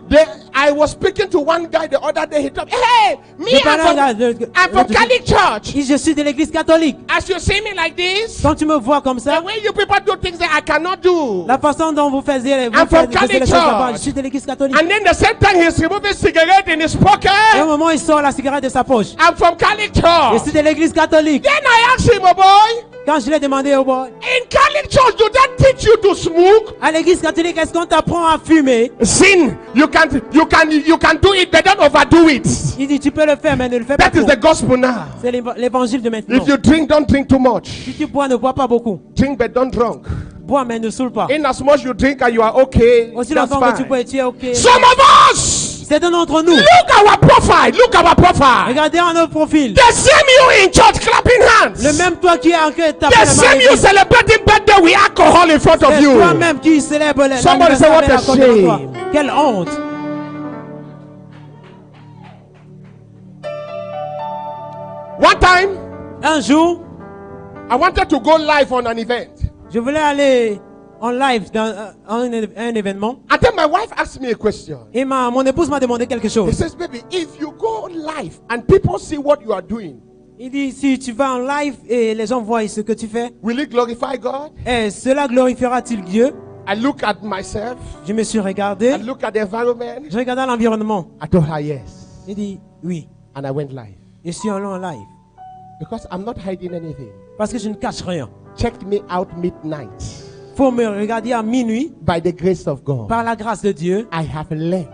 I was speaking to one guy the other day. He told me, hey, me, Je parlais à un gars I'm from Catholic Church. Je suis de l'église catholique. As you see me like this, Quand tu me vois comme ça, the way you people do things that I cannot do. la façon dont vous faisiez les I'm from vous faites les Catholic choses là-bas, Church. je suis de l'église catholique. And then the same time he's removing cigarette in his Et au pocket. moment où il sort la cigarette de sa poche, I'm from Catholic je Church. suis de l'église catholique. Then I asked him, oh boy, Quand je l'ai demandé au boy, in Catholic Church, do they teach you to smoke? à l'église catholique, est-ce qu'on t'apprend à fumer? Sin, you can do it, but don't overdo it. Il dit tu peux le faire, mais ne le fais pas That is trop. the gospel now. C'est l'évangile de maintenant. If you drink, don't drink too much. Si tu bois, ne bois pas beaucoup. Drink, but don't drunk. Bois, mais ne saoule pas. In as much you drink and you are okay, Aussi that's longtemps que tu fine. bois, tu es ok. Some of us, C'est un d'entre nous. look our profile, look our profile. Regardez en notre profil. The same you in church clapping Le hands. même toi qui est en train de taper The la main same à you l'église. celebrating birthday with alcohol in front of C'est you. toi-même qui célèbre Somebody say, l'anniversaire what avec a la côte devant toi. shame. Quelle honte. One time, Un jour, I wanted to go live on an event. je voulais aller en live dans un événement. And then my wife asked me a question. Et mon épouse m'a demandé quelque He chose. says, baby, if you go live and people see what you are doing, Il dit, si tu vas en live et les gens voient ce que tu fais, will it glorify God? cela glorifiera-t-il Dieu? I look at myself. Je me suis regardé. I look at the environment. Je regardais l'environnement. I told her yes. Il dit, oui, And I went live. je suis allé en live. Because I'm not hiding anything. Parce que je ne cache rien. Check me out midnight. Faut me regarder à minuit. By the grace of God, Par la grâce de Dieu, I have learned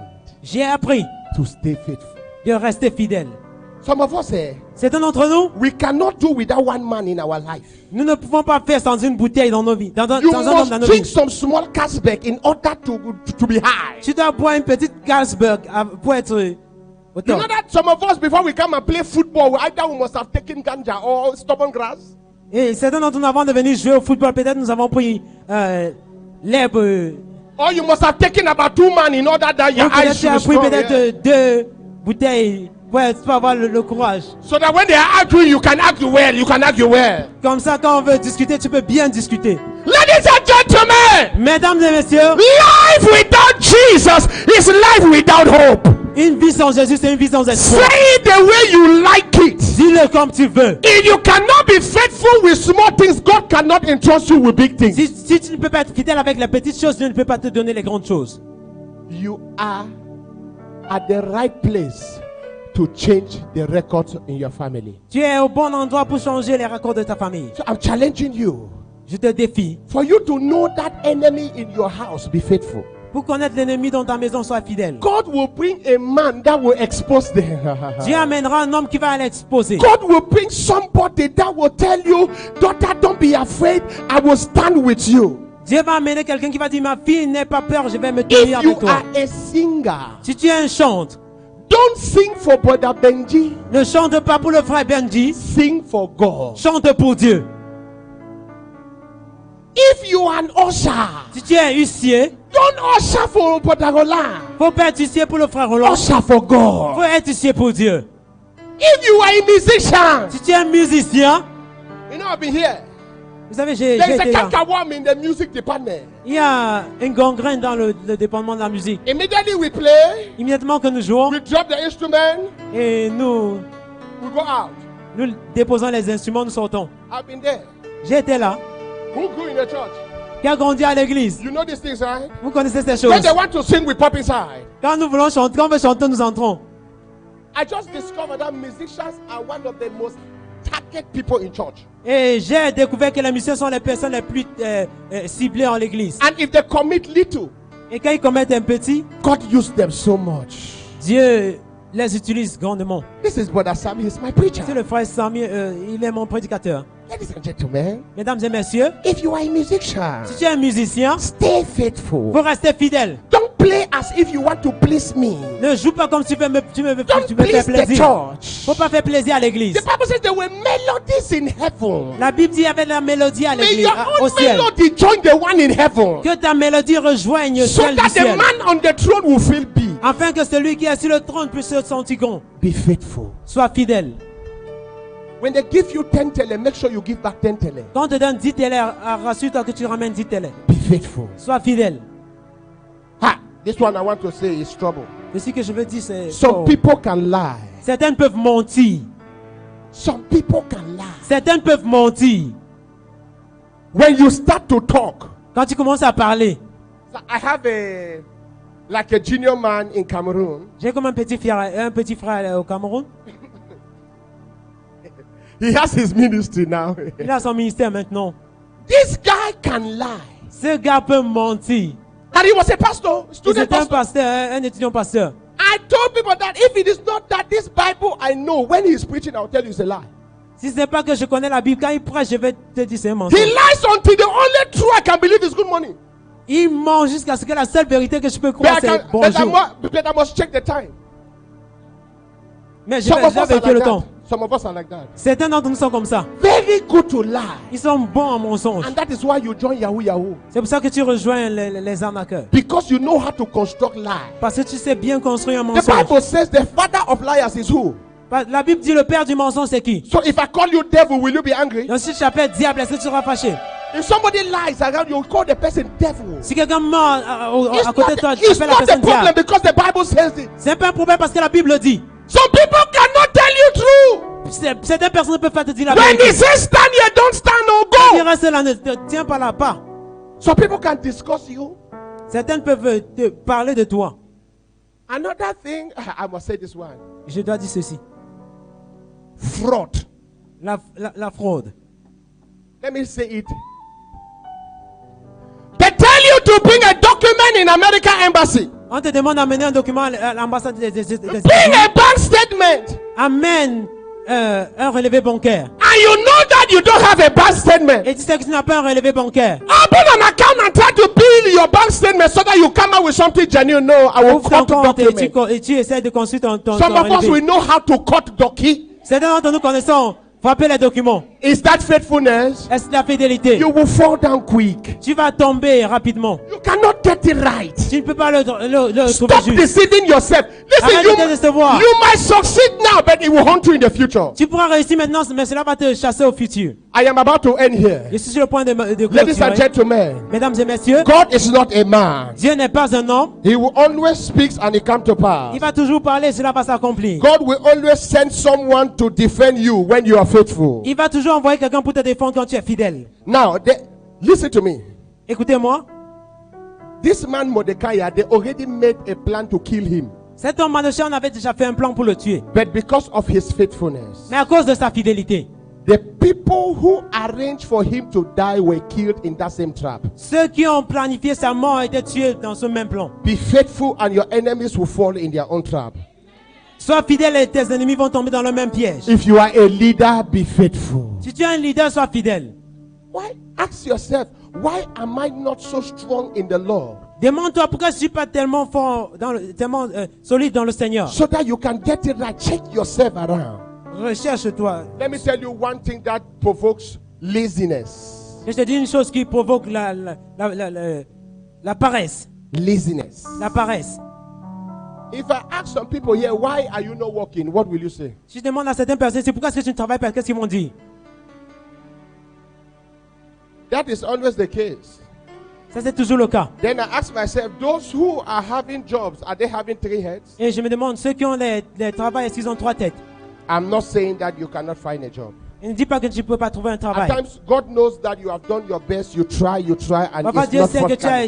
j'ai appris to stay faithful. de rester fidèle. Some of us, Certains d'entre nous, we cannot do without one man in our life. nous ne pouvons pas faire sans une bouteille dans nos vies. You Sans un homme dans must nos drink vies. some small Carlsberg in order to be high. Tu dois boire une petite Carlsberg pour être au You top. know that some of us, before we come and play football, either we must have taken ganja or stubborn grass. Et certains d'entre nous, avant de venir jouer au football, peut-être nous avons pris l'herbe. Or you must have taken about 2 man in order that your Ou peut-être eyes tu as should be pris strong. Yeah. peut-être 2 bouteilles pour avoir le courage. So that when they are arguing, you can argue well. You can argue well. Comme ça, quand on veut discuter, tu peux bien discuter. Ladies and gentlemen, Mesdames et messieurs, life without Jesus is life without hope. une vie sans Jésus, c'est une vie sans espoir. Say it the way you like it. Dis-le comme tu veux. If you cannot be faithful with small things, God cannot entrust you with big things. Si tu ne peux pas être fidèle avec les petites choses, Dieu ne peut pas te donner les grandes choses. You are at the right place to change the records in your family. Tu es au bon endroit pour changer les raccords de ta famille. So I'm challenging you. Je te défie. For you to know that enemy in your house, be faithful. Pour connaître l'ennemi dans ta maison, sois fidèle. God will bring a man that will expose them. Dieu amènera un homme qui va l'exposer. God will bring somebody that will tell you, daughter, don't be afraid. I will stand with you. Dieu va amener quelqu'un qui va dire, ma fille, n'aie pas peur, je vais me If tenir you avec toi. are a singer, Si tu es un chante, don't sing for Brother Benji. ne chante pas pour le frère Benji, Sing for God. chante pour Dieu. If you are an usher, Si tu es huissier, don't usher for Brother Roland. faut pas être huissier pour le frère Roland. Usher for God. Faut être huissier pour Dieu. If you are a musician, Si tu es un musicien, you know I've been here. Vous savez, j'ai There is été a là. cankerworm in the music department. Il y a une gangrène dans le département de la musique. Immediately we play, Immédiatement que nous jouons we drop the instrument, et nous we go out. déposons les instruments, nous sortons. I've been there. J'ai été là. Who grew in the church? Qui a grandi à l'église? You know these things, right? Vous connaissez ces When choses. they want to sing, we pop inside. Quand nous voulons chanter, quand on veut chanter, nous entrons. I just discovered that musicians are one of the most target people in church. Et j'ai découvert que les musiciens sont les personnes les plus ciblées en l'église. And if they commit little, Et quand ils commettent un petit, God used them so much. Dieu les utilise grandement. This is Brother Sammy, he's my preacher. C'est le frère Samy, il est mon prédicateur. Ladies and gentlemen, Mesdames et messieurs, if you are a musician, si tu es un musicien, stay faithful. faut rester fidèle. Don't play as if you want to please me. Ne joue pas comme tu veux me Don't faire please the plaisir. church. Faut pas faire plaisir à l'église. The Bible says there were melodies in heaven. La Bible dit qu'il y avait de la mélodie à May l'église, your au own ciel. melody join the one in heaven, Que ta mélodie rejoigne so celle du that the ciel. man on the throne will feel big. Afin que celui qui est sur le trône puisse se sentir grand. Be faithful. Sois fidèle. When they give you 10 tele, make sure you give back 10 tele. Quand on te donne 10 télé, rassure-toi que tu ramènes 10 télé. Be faithful. Sois fidèle. Ha! This one I want to say is trouble. Ce que je veux dire, c'est... Some people can lie. Certains peuvent mentir. Some people can lie. Certains peuvent mentir. When you start to talk, Quand tu commences à parler. so I have a junior man in Cameroon. J'ai comme un petit frère au Cameroun. He has his ministry now. Il a son ministère maintenant. This guy can lie. Ce gars peut mentir. And he was a pastor, student C'est un pastor. pasteur, un étudiant pasteur. I told people that if it is not that this Bible I know, when he is preaching, I'll tell you it's a lie. Si ce n'est pas que je connais la Bible, quand il prêche, je vais te dire c'est un He mensonge. lies until the only true I can believe is good money. Il ment jusqu'à ce que la seule vérité que je peux But croire, I, c'est can, bonjour. but I must check the time. Mais je Some vais of us are vérifier like le that. temps. Some of us are like that. Certains d'entre nous sont comme ça. Very good to lie. Ils sont bons en mensonge. And that is why you join Yahoo Yahoo. C'est pour ça que tu rejoins les arnaqueurs. Because you know how to construct lies. Parce que tu sais bien construire un The mensonge. Bible says the father of liars is who? La Bible dit le père du mensonge c'est qui? So if I call you devil, will you be angry? Donc si tu t'appelles diable, est-ce que tu seras fâché? If somebody lies around you, you call the person devil. Si quelqu'un ment It's à côté de toi, tu it's appelles la not the personne problem diable. because the Bible says it. C'est pas un problème parce que la Bible le dit. Some people cannot tell you true. Certaines personnes ne peuvent pas te dire la When vérité. he says stand here, don't stand or Il go. reste là, ne te tiens pas là, pas. Some people can discuss you. Certaines peuvent te parler de toi. Another thing, I must say this one. Je dois dire ceci. Fraud. La fraude. Let me say it. They tell you to bring a document in American embassy. On te demande d'amener un document à l'ambassade des Bring États-Unis. a bank statement. Amène un relevé bancaire. And you know that you don't have a bank statement. Et tu sais que tu n'as pas un relevé bancaire. Open an account and try to bill your bank statement so that you come out with something genuine. No, I will Ouvre ton cut compte document. et tu essaies de construire ton Some of us, we relevé. know how to cut document. Certains d'entre nous connaissons frapper les documents. Is that faithfulness? Est-ce la fidélité? You will fall down quick. Tu vas tomber rapidement. You cannot get it right. Tu ne peux pas le trouver Stop juste. deceiving yourself. Listen, Arrête de te décevoir. you might succeed now, but it will haunt you in the future. Tu pourras réussir maintenant, mais cela va te chasser au futur. I am about to end here. Je suis sur le point de Ladies and clôturer. gentlemen, Mesdames et messieurs, God is not a man. Dieu n'est pas un homme. He will always speak and it come to pass. Il va toujours parler, cela va s'accomplir. God will always send someone to defend you when you are faithful. Il va toujours envoyer quelqu'un pour te défendre quand tu es fidèle. Now, listen to me. Écoutez-moi. This man Mordecai, they already made a plan to kill him. Cet homme Mardochée, on avait déjà fait un plan pour le tuer. But because of his faithfulness, Mais à cause de sa fidélité, the people who arranged for him to die were killed in that same trap. ceux qui ont planifié sa mort ont été tués dans ce même plan. Be faithful and your enemies will fall in their own trap. Sois fidèle et tes ennemis vont tomber dans le même piège. If you are a leader, be faithful. Si tu es un leader, sois fidèle. Why? Ask yourself, why am I not so strong in the Lord? Demande-toi pourquoi je ne suis pas tellement fort, tellement solide dans le Seigneur. So that you can get it right. Check yourself around. Recherche-toi. Let me tell you one thing that provokes laziness. Je te dis une chose qui provoque la paresse. Laziness. La paresse. If I ask some people here, why are you not working? What will you say? Si je demande à certaines personnes, c'est pourquoi est-ce que tu ne travailles pas, qu'est-ce qu'ils vont dire? That is always the case. Ça, c'est toujours le cas. Then I ask myself, those who are having jobs, are they having 3 heads? Et je me demande, ceux qui ont les travails, est-ce qu'ils ont 3 têtes? I'm not saying that you cannot find a job. Il ne dit pas que tu ne peux pas trouver un At travail. times, God knows that you have done your best. You try, and Parfois, it's Dieu not sait que forthcoming. tu as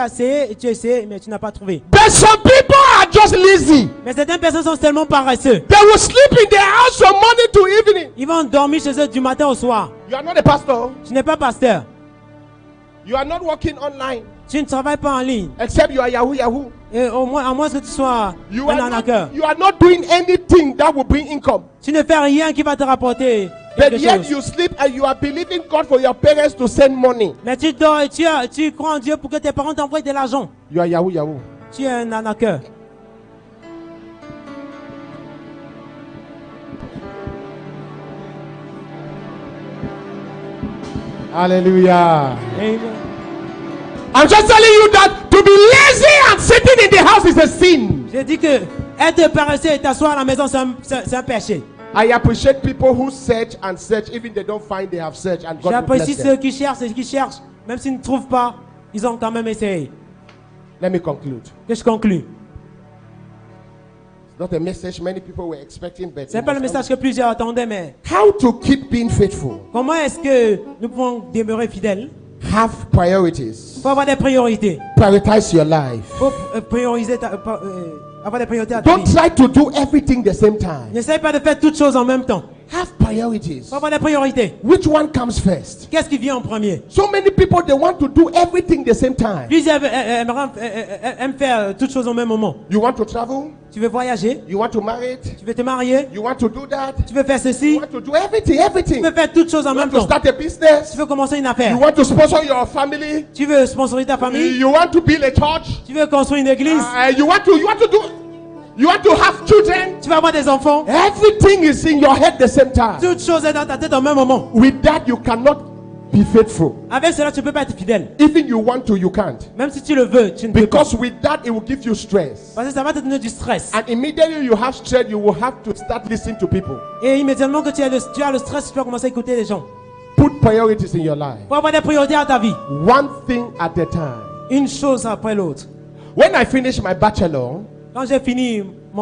essayé, et tu as essayé, mais tu n'as pas trouvé. But some people are just lazy. Mais certaines personnes sont tellement paresseux. They will sleep in their house from morning to evening. Ils vont dormir chez eux du matin au soir. You are not a pastor. Tu n'es pas pasteur. You are not working online. Tu ne travailles pas en ligne. Except you are Yahoo. Et à moins que tu sois You un are arnaqueur. not doing anything that will bring income. Tu ne fais rien qui va te rapporter But quelque yet chose. you sleep and you are believing God for your parents to send money. Mais tu dors et tu crois en Dieu pour que tes parents t'envoient de l'argent. You are Yahoo. Tu es un arnaqueur. Hallelujah. Amen. I'm just telling you that to be lazy and sitting in the house is a sin. J'ai dit que être paresseux et t'asseoir à la maison, c'est un péché. I appreciate people who search and search, even they don't find they have searched, and God will J'apprécie bless ceux them. qui cherchent et qui cherchent. Même s'ils ne trouvent pas, ils ont quand même essayé. Let me conclude. Que je conclue. It's not a message many people were expecting, but Ce n'est pas le message que plusieurs attendaient, mais how to keep being faithful. comment est-ce que nous pouvons demeurer fidèles? Have priorities. Il faut avoir des priorités. Prioritize your life. Il faut prioriser avoir des priorités à ta Don't vie. try to do everything the same time. N'essaye pas de faire toutes choses en même temps. Have priorities. Il faut avoir des priorités. Which one comes first? Qu'est-ce qui vient en premier? So many people, they want to do everything the same time. Plusieurs aiment faire toutes choses au même moment. You want to travel? Tu veux voyager? You want to marry? Tu veux te marier? You want to do that? Tu veux faire You ceci? want to do everything, Tu everything. veux faire toutes choses en You même want to temps. start a business? Tu veux commencer une You affaire. want to sponsor your family? Tu veux sponsoriser ta famille. You want to build a church? Tu veux construire une église. You want to have children? Tu veux avoir des enfants. Everything is in your head the same time. Toutes choses sont dans ta tête au même moment. With that, you cannot be faithful. Avec cela, tu ne peux pas être fidèle. Even you want to, you can't. Même si tu le veux, tu ne peux pas. Because with that, it will give you stress. Parce que ça va te donner du stress. And immediately you have stress, you will have to start listening to people. Et immédiatement que tu as le stress, tu vas commencer à écouter les gens. Put priorities in your life. Pour avoir des priorités à ta vie. One thing at a time. Une chose après l'autre. When I finished my bachelor, Quand j'ai fini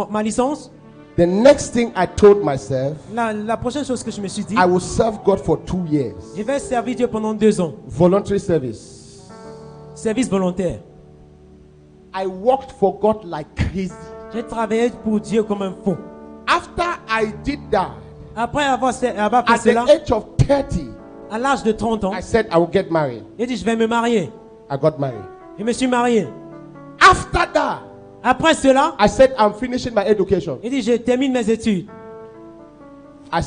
ma licence, the next thing I told myself, la prochaine chose que je me suis dit, I will serve God for 2 years. je vais servir Dieu pendant 2 ans. Voluntary service. Service volontaire. I worked for God like crazy. J'ai travaillé pour Dieu comme un fou. After I did that, Après avoir fait at cela, the age of 30, à l'âge de 30 ans, I said I will get married. j'ai dit je vais me marier. I got married. Je me suis marié. After that, Après cela, I said I'm finishing my education. j'ai dit je termine mes études. I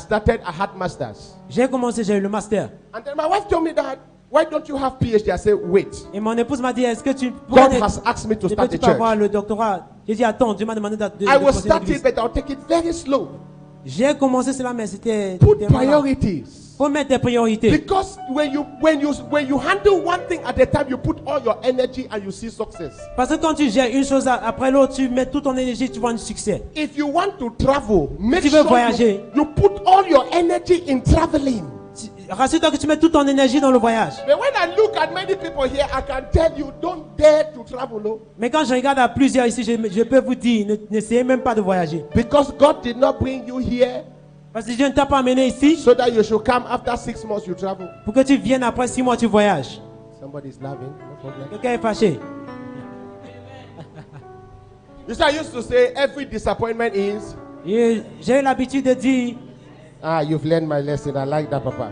had masters. J'ai commencé, j'ai eu le master. And then my wife told me that, why don't you have PhD? I said, wait. Et mon épouse m'a dit, est-ce que tu God has asked me to start peux a pas avoir church. le doctorat? J'ai dit, attends, Dieu m'a demandé de I will continuer start l'église. it, but I'll take it very slow. J'ai commencé cela, mais c'était Put tellement lent. priorities. Faut mettre des priorités. Because when you handle one thing at a time, you put all your energy and you see success. Parce que quand tu gères une chose après l'autre, tu mets toute ton énergie, tu vois un succès. If you want to travel, make Si tu veux sure voyager. you put all your energy in traveling. Rassure-toi que tu mets toute ton énergie dans le voyage. But when I look at many people here, I can tell you, don't dare to travel, no. Mais quand je regarde à plusieurs ici, je peux vous dire, n'essayez même pas de voyager. Because God did not bring you here Parce que Dieu ne t'a pas amené ici so that you should come after 6 months you travel. pour que tu viennes après 6 mois, tu voyages. Somebody's laughing. No problem. Quelqu'un est fâché. You see, I used to say every disappointment is. Et j'ai eu l'habitude de dire, You've learned my lesson. I like that, Papa.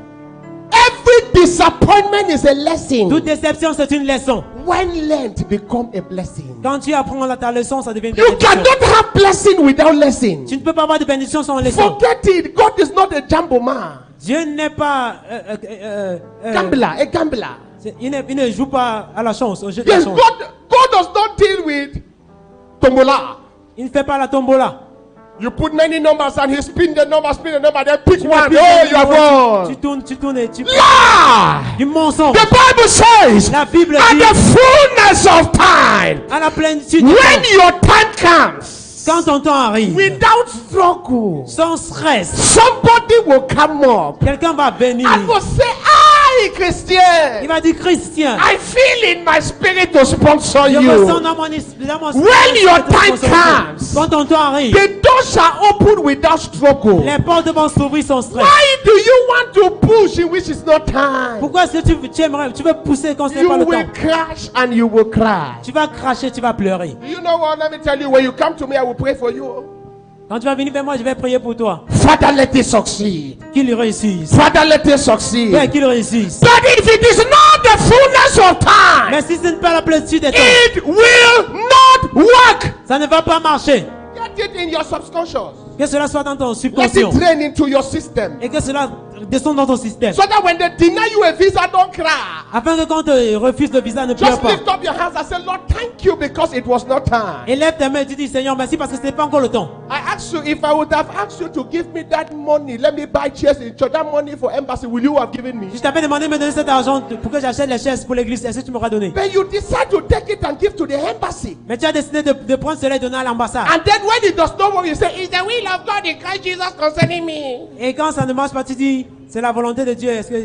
Every disappointment is a lesson. toute déception, c'est une leçon. When learned, become a blessing. Quand tu apprends ta leçon, ça devient une You bénédiction. cannot have blessing without lesson. Tu ne peux pas avoir de bénédiction sans leçon. Forget it. God is not a jumbo man. Dieu n'est pas... Gambler, a gambler. il ne joue pas à la chance, au jeu de la Yes, chance. God does not deal with tombola. Il ne fait pas la tombola. You put many numbers and he spin the number, then pick Tu one. mets Oh, plusieurs you have numéros, won. tu tournes et tu... Lie! Du mensonge. The Bible says, La Bible at dit, the fullness of time, à la plénitude du when temps, your time comes, quand ton temps arrive, without struggle, sans stress, somebody will come up quelqu'un va venir and will say, me, Christian. Il m'a dit, Christian, I feel in my spirit to sponsor je you. ressens dans mon esprit. When your time comes, Quand ton temps arrive, the door shall open without struggle. les portes vont s'ouvrir sans stress. Why do you want to push in which is not time? Pourquoi est-ce que tu veux pousser quand ce n'est You pas le will temps? crash and you will cry. Tu vas cracher, tu vas pleurer. Do you know what? Let me tell you, when you come to me, I will pray for you. Quand tu vas venir vers moi, je vais prier pour toi. Father, let it succeed. Qu'il réussisse. Father, let it succeed. Ouais, qu'il réussisse. But if it is not the fullness of time, Mais si ce n'est pas la plénitude des temps, it will not work. ça ne va pas marcher. Get it in your subconscious. Que cela soit dans ton Let subconscient. it drain into your system. Et que cela descende dans ton système. So that when they deny you a visa, don't cry. Afin que quand on te refuse le visa, ne pleure Just pas. lift up your hands and say, Lord, thank you because it was not time. Élève tes mains et tu dis, Seigneur, merci parce que ce n'est pas encore le temps. I asked you, if I would have asked you to give me that money, let me buy chairs in church, that money for embassy, will you have given me? Si je t'avais demandé de me donner cet argent pour que j'achète les chaises pour l'église, est-ce que tu m'auras donné? But you decide to take it and give to the embassy. Mais tu as décidé de prendre cela et de donner à l'ambassade. And then when it does not work, you say, it's the will of God in Christ Jesus concerning me. Et quand ça ne marche pas, tu dis, c'est la volonté de Dieu. Est-ce que...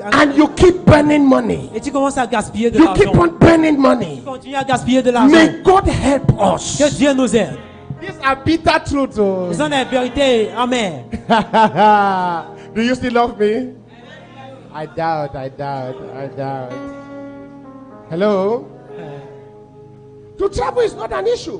And you keep burning money. Et tu commences à gaspiller de You keep l'argent. on burning money. Tu continues à gaspiller de l'argent. May God help us. Que Dieu nous aide. These are bitter truths. Oh. Ce sont des vérités amères. Do you still love me? I doubt. Hello? To travel is not an issue.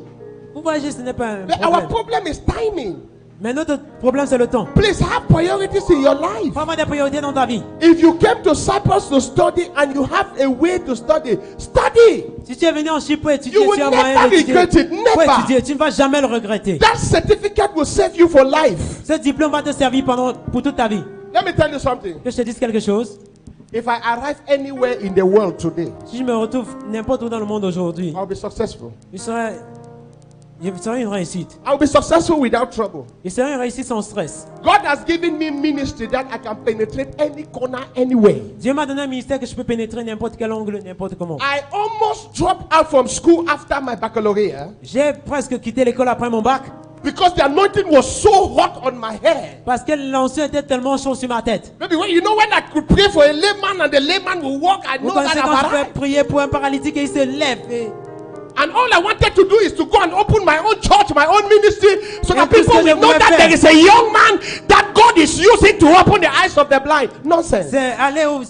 Pour voyager, ce n'est pas un But our problème. problem is timing. Mais notre problème, c'est le temps. Please have priorities in your life. Il faut avoir des priorités dans ta vie. If you came to Cyprus to study and you have a way to study, study. Si tu es venu en Chypre pour étudier, You will tu as never moyen d'étudier. regret it, Pour never. étudier, tu ne vas jamais le regretter. That certificate will save you for life. Ce diplôme va te servir pour toute ta vie. Let me tell you something. Que je te dise quelque chose. If I arrive anywhere in the world today, Si je me retrouve n'importe où dans le monde aujourd'hui, I'll be successful. je serai une réussite. I'll be successful without trouble. Je serai une réussite sans stress. God has given me ministry that I can penetrate any corner, anywhere. Dieu m'a donné un ministère que je peux pénétrer n'importe quel angle, n'importe comment. I almost dropped out from school after my baccalaureate J'ai presque quitté l'école après mon bac because the anointing was so hot on my head. parce que l'ancien était tellement chaud sur ma tête. Maybe when I could pray for a layman and the layman will walk, I Vous know that connaissez I've quand je peux arrived. prier pour un paralytique et il se lève. And all I wanted to do is to go and open my own church, my own ministry, so that tout ce people que je will know voulais that faire. there is a young man that God is using to open the eyes of the blind. Nonsense.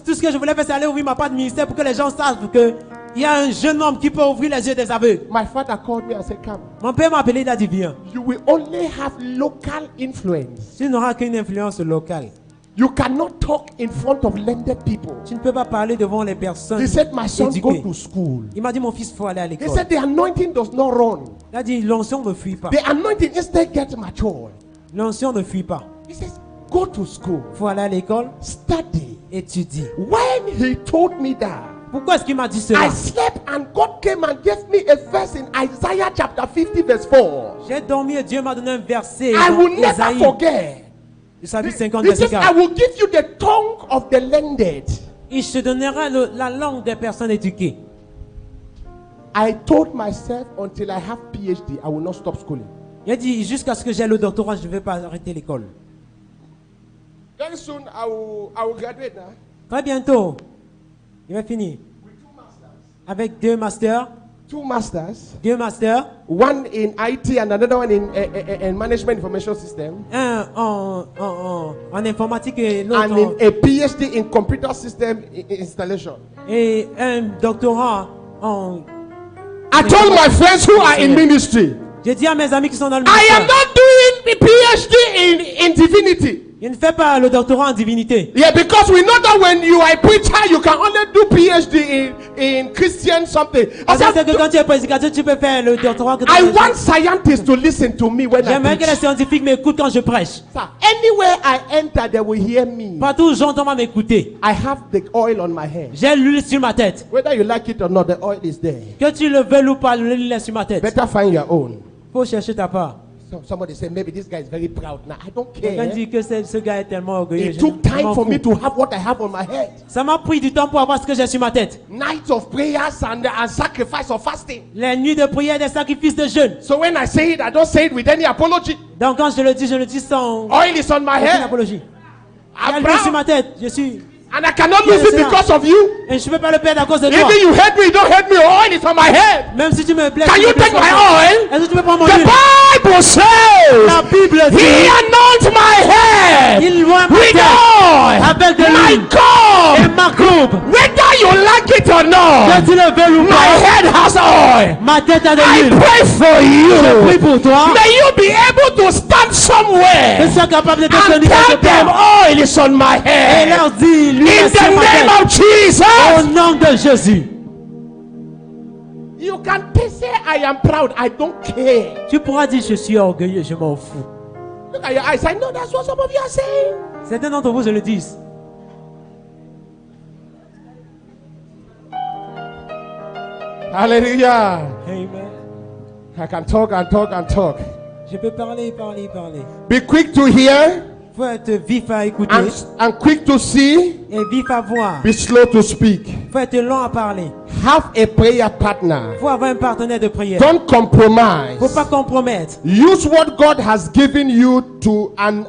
Tout ce que je voulais faire, c'est aller ouvrir ma part de ministère pour que les gens savent que il y a un jeune homme qui peut ouvrir les yeux des aveugles. My father called me and said, come, Mon père m'a appelé, il a dit viens. you will only have local influence. Tu n'auras qu'une influence locale. You cannot talk in front of learned people. Tu ne peux pas parler devant les personnes He said, my son, go éduquées. to school. Il m'a dit mon fils, il faut aller à He l'école. said, the anointing does not run. Il a dit l'onction ne fuit pas. The anointing instead gets mature. L'onction ne fuit pas. He says, go to school, Il faut aller à l'école, study. étudier. When he told me that, Pourquoi est-ce qu'il m'a dit I cela? slept and God came and gave me a verse in Isaiah chapter 50 verse 4. J'ai dormi et Dieu m'a donné un verset I dans will never Ésaïe, forget. chapitre 50, He verset says, I 4. will give you the tongue of the learned. Il se donnera la langue des personnes éduquées. I told myself until I have PhD, I will not stop schooling. Il a dit jusqu'à ce que j'ai le doctorat, je ne vais pas arrêter l'école. Very soon I will graduate now. Très bientôt, il va finir. Avec deux masters, Two masters, one in IT and another one in management information system, un en informatique et and l'autre in a PhD in computer system installation. et un doctorat en... I told my friends who are in ministry, J'ai dit à mes amis qui sont dans le I am ministère, not doing a PhD in divinity. je ne fais pas le doctorat en divinité. Yeah, because we know that when you are a preacher, you can only do PhD in Christian something. I Parce que said, quand tu es prédicateur, tu peux faire le doctorat que tu I veux. want scientists to listen to me when I J'aimerais que les preach. scientifiques m'écoutent quand je prêche. Sir, anywhere I enter, they will hear me. Partout où j'entends à m'écouter. I have the oil on my head. J'ai l'huile sur ma tête. Whether you like it or not, the oil is there. Que tu le veuilles ou pas, l'huile est sur ma tête. Better find your own. Faut chercher ta part. So somebody said, maybe this guy is very proud. Now, I don't Quelqu'un care. dit que ce gars est tellement orgueilleux. It took Je time m'en for fous. me to have what I have on my head. Ça m'a pris du temps pour avoir ce que j'ai sur ma tête. Nights of prayers and sacrifice of fasting. Les nuits de prière, des sacrifices de jeûne. So when I say it, I don't say it with any apology. Donc quand je le dis sans Oil is on my aucune head. apologie. Il y a I'm l'huile sur proud. ma tête. Je suis And I cannot lose it because of you. Et je ne peux pas le perdre à cause de toi. Even you hate me, don't hate me. Oil is on my head. Même si tu me blesses. Can you take my oil? Est-ce que tu peux prendre mon The huile? Bible says La Bible He dit. anoints my head Il loin ma with tête oil. avec de My l'huile. God. Et ma coupe. Whether you like it or Que not, tu le veux ou my pas. head has oil. Ma tête a de I l'huile. pray for Je prie you. pour toi. May you be able to stand Que somewhere tu sois capable de te and tenir quelque tell them part. oil is on my Et head. leur dis, l'huile In est sur the ma name tête. of Jesus. Au nom de Jésus. You can say I am proud. I don't care. Tu pourras dire, je suis orgueilleux, je m'en fous. Look at your eyes. I know that's what some of you are saying. Certains d'entre vous, je le dis. Hallelujah. Amen. I can talk and talk and talk. Je peux parler, parler, parler. Be quick to hear Il faut être vif à écouter and quick to see. et vif à voir. Be slow to speak. Il faut être lent à parler. Have a prayer partner. Il faut avoir un partenaire de prière. Don't compromise. Il ne faut pas compromettre. Use what God has given you to and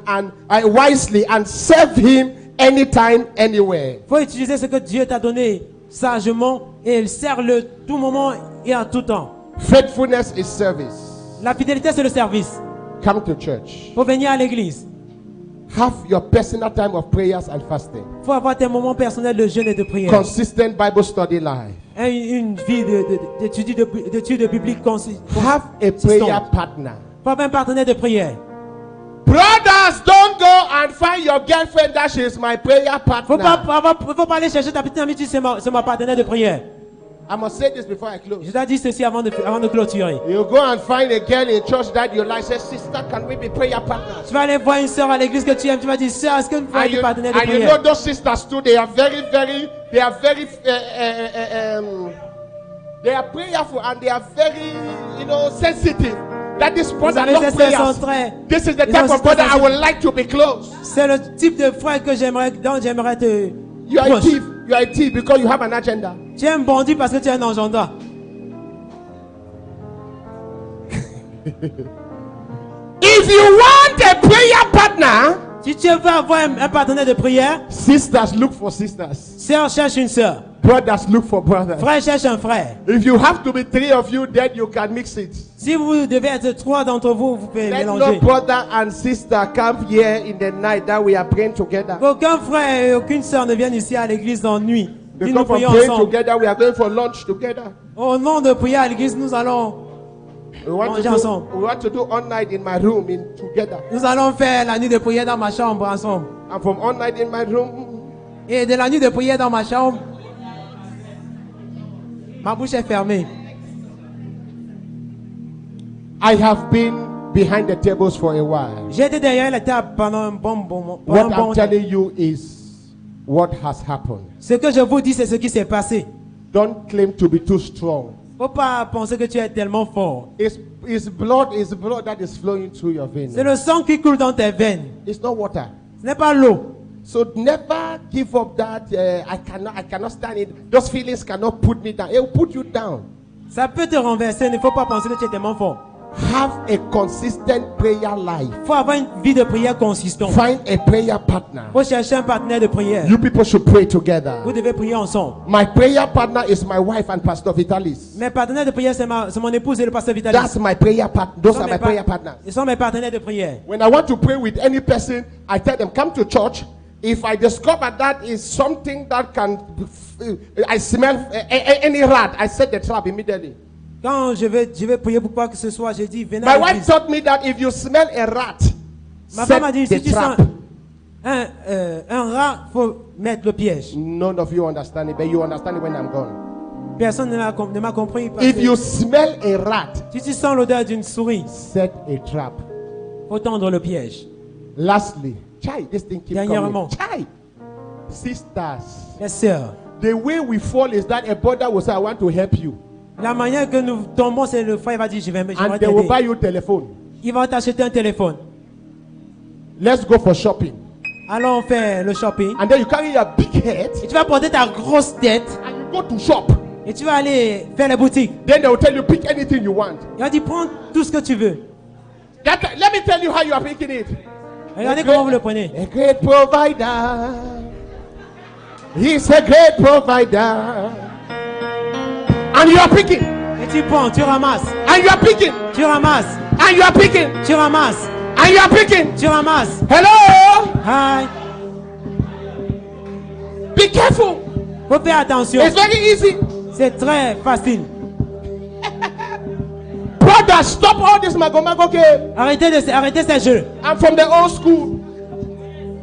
wisely and serve Him anytime, anywhere. Il faut utiliser ce que Dieu t'a donné sagement et sert-le tout moment et en tout temps. Faithfulness is service. La fidélité, c'est le service. Come to church. Il faut venir à l'église. Have your personal time of prayers and fasting. Il faut avoir tes moments personnels de jeûne et de prière. Consistent Bible study life. Une vie d'études bibliques consistante. Have a prayer partner. Il faut avoir un partenaire de prière. Brothers, don't go and find your girlfriend that she is my prayer Faut partner. pas aller chercher ta petite amie, tu sais, c'est ma partenaire de prière. I must say this before I close. Je dois dire ceci avant de clôturer. You go and find a girl in church that you like. Say, sister, can we be prayer partners? Tu vas aller voir une soeur à l'église que tu aimes. Tu vas dire, sœur, est-ce que nous pouvons être partenaires de And you know prière? those sisters too. They are very prayerful and they are very, sensitive. That this brother savez, loves ces sœurs sont prayers. très- This is the ils type sont of brother très I would like to be close. C'est le type de frère dont j'aimerais te You are a proche. thief. You are a thief because you have an agenda. Tu es un bandit parce que tu es un agenda. If you want a prayer partner, Si tu veux avoir un partenaire de prière, sisters look for sisters. sœur cherche une sœur. Brothers look for brothers. Frère cherche un frère. If you have to be three of you, then you can mix it. Si vous devez être trois d'entre vous, vous pouvez Let no mélanger. brother and sister come here in the night that we are praying together. Aucun frère et aucune sœur ne viennent ici à l'église en nuit. Si nous Because from prions praying ensemble. together, we are going for lunch together. Au nom de prière à l'église, nous allons Manger ensemble. We want to do all night in my room together. faire la nuit de prière dans ma chambre ensemble. And from all night in my room, Et de la nuit de prière dans ma chambre, ma bouche est fermée. I have been behind the tables for a while. J'ai été derrière la table pendant un bon moment. What I'm telling you is what has happened. Ce que je vous dis, c'est ce qui s'est passé. Don't claim to be too strong. Faut pas penser que tu es tellement fort. It's blood that is flowing through your veins. C'est le sang qui coule dans tes veines. It's not water. Ce n'est pas l'eau. So never give up that. I cannot stand it. Those feelings cannot put me down. It will put you down. Ça peut te renverser. Il ne faut pas penser que tu es tellement fort. Have a consistent prayer life. Il faut avoir une vie de prière consistante. Find a prayer partner. Il faut chercher un partenaire de prière. You people should pray together. Vous devez prier ensemble. My prayer partner is my wife and Pastor Vitalis. Mes partenaires de prière, c'est mon épouse et le pasteur Vitalis. That's my prayer partner. Those are my prayer partners. Ils sont mes partenaires de prière. When I want to pray with any person, I tell them, come to church. If I discover that is something that can, I smell any rat, I set the trap immediately. Quand je vais prier pour quoi que ce soit, je dis venez My à wife l'église. taught me that if you smell a rat, Ma femme a dit set si the tu sens trap. un rat, faut mettre le piège. None of you understand it, but you understand it when I'm gone. Personne ne m'a compris. Parce If que you smell a rat, si tu sens l'odeur d'une souris, set a trap. faut tendre le piège. Lastly, chai, this thing keeps Dernièrement. coming. Chai, sisters, Les sœurs, the way we fall is that a brother will say, I want to help you. la manière que nous tombons, c'est le frère va dire je vais And they will t'aider. buy you telephone. Il va t'acheter un téléphone. Let's go for shopping. Allons faire le shopping. And then you carry your big head Et tu vas porter ta grosse tête and you go to shop. et tu vas aller faire les boutiques. Then they will tell you, pick anything you want. Il va dire prends tout ce que tu veux. Let me tell you how you are picking it. Regardez comment vous le prenez. A great provider. He's a great provider. And you are picking. Et tu prends, tu ramasses. And you are picking. Tu ramasses. And you are picking. Tu ramasses. And you are picking. Tu ramasses. Hello? Hi. Be careful. Faut faire attention. It's very easy. C'est très facile. Brother, stop all this mago game. Arrêtez ces jeux. I'm from the old school.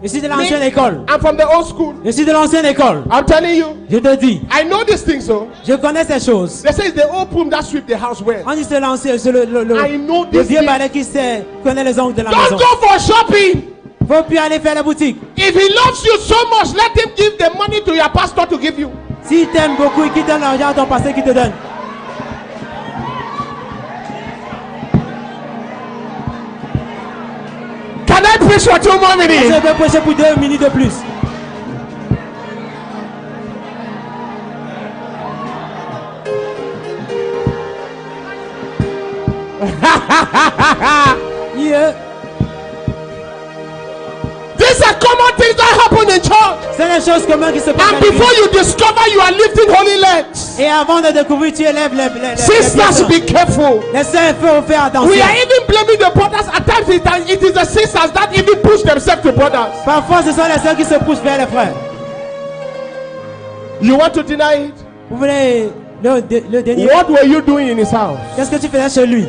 Je suis de l'ancienne école. I'm from the old school. Je suis de l'ancienne école. I'm telling you. Je te dis. I know these things, so. Je connais ces choses. They say it's the old broom that sweep the house well. On dit c'est l'ancien, c'est le I know le this vieux thing. balai qui sait, connaît les ongles de la Don't maison. go for shopping. Faut plus aller faire la boutique. If he loves you so much, let him give the money to your pastor to give you. S'il t'aime beaucoup et qu'il donne l'argent à ton pasteur qui te donne. Can I preach for 2 more Je minutes? vais prêcher pour 2 minutes de plus. Yeah. These are common things that happen in church. C'est les choses communes qui se passent. And before you discover you are lifting holy legs, Et avant de découvrir, tu élèves les sisters, be careful. les sœurs, faut faire attention. We are even blaming the brothers. At times, it is the sisters that even push themselves to brothers. Parfois, ce sont les sœurs qui se poussent vers les frères. You want to deny it? Vous voulez le dénier? What were you doing in his house? Qu'est-ce que tu faisais chez lui?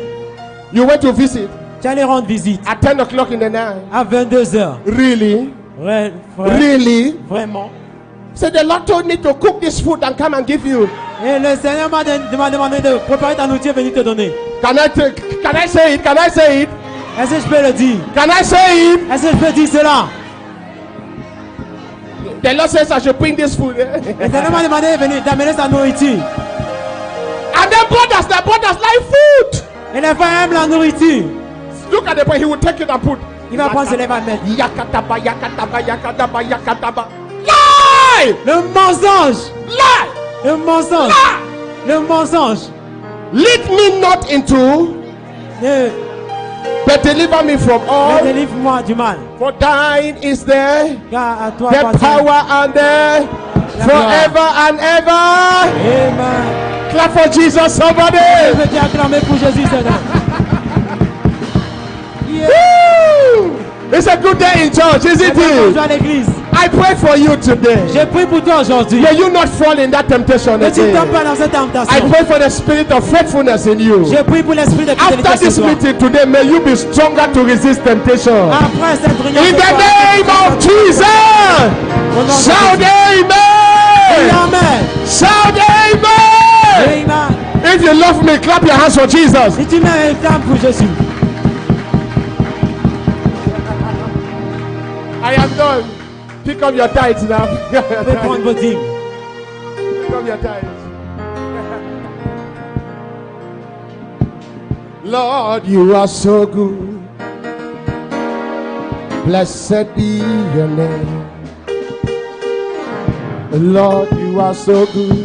You went to visit Tu allais rendre visite at 10 o'clock in the night. à 22h. Really? Really? Vraiment. So the Lord told me to cook this food and come and give you. Et le Seigneur m'a demandé de préparer ta nourriture et venir te donner. Can I say it? Can I say it? Est-ce que je peux le dire? Can I say it? Est-ce que je peux dire cela? The Lord says I should bring this food. Le Seigneur m'a demandé de venir d'amener sa nourriture. And then the brothers like food. Et les frères aiment la nourriture. Look at the boy, he will take it and put. Il va prendre, il va mettre. Yakataba, yakataba, yakataba, yakataba. Lie! Le mensonge! Lie! Le mensonge! Lie! Le mensonge! Lead me not into, but deliver me from all. Délivre-moi du mal. For thine is the Car à toi the appartient power and the forever and ever. Amen. Clap for Jesus, somebody. Je veux t'acclamer pour Jésus, Seigneur. Woo! It's a good day in church, isn't Bonjour it? à l'église. I pray for you today. J'ai prié pour toi aujourd'hui. May you not fall in that temptation Que tu ne tombes again. pas dans cette I tentation. pray for the spirit of faithfulness in you. J'ai prié pour l'esprit de fidélité After ce this soir. meeting today, may you be stronger to resist temptation. Après cette réunion, In ce the soir, name of Jesus, au nom de shout Jésus. amen. Amen. Shout amen. Amen. If you love me, clap your hands for Jesus. Si tu mets un flamme pour Jésus. I am done. Pick up your tithes now. Vous pouvez prendre vos dîmes. Pick up your tithes. Lord, you are so good. Blessed be your name. Lord, you are so good.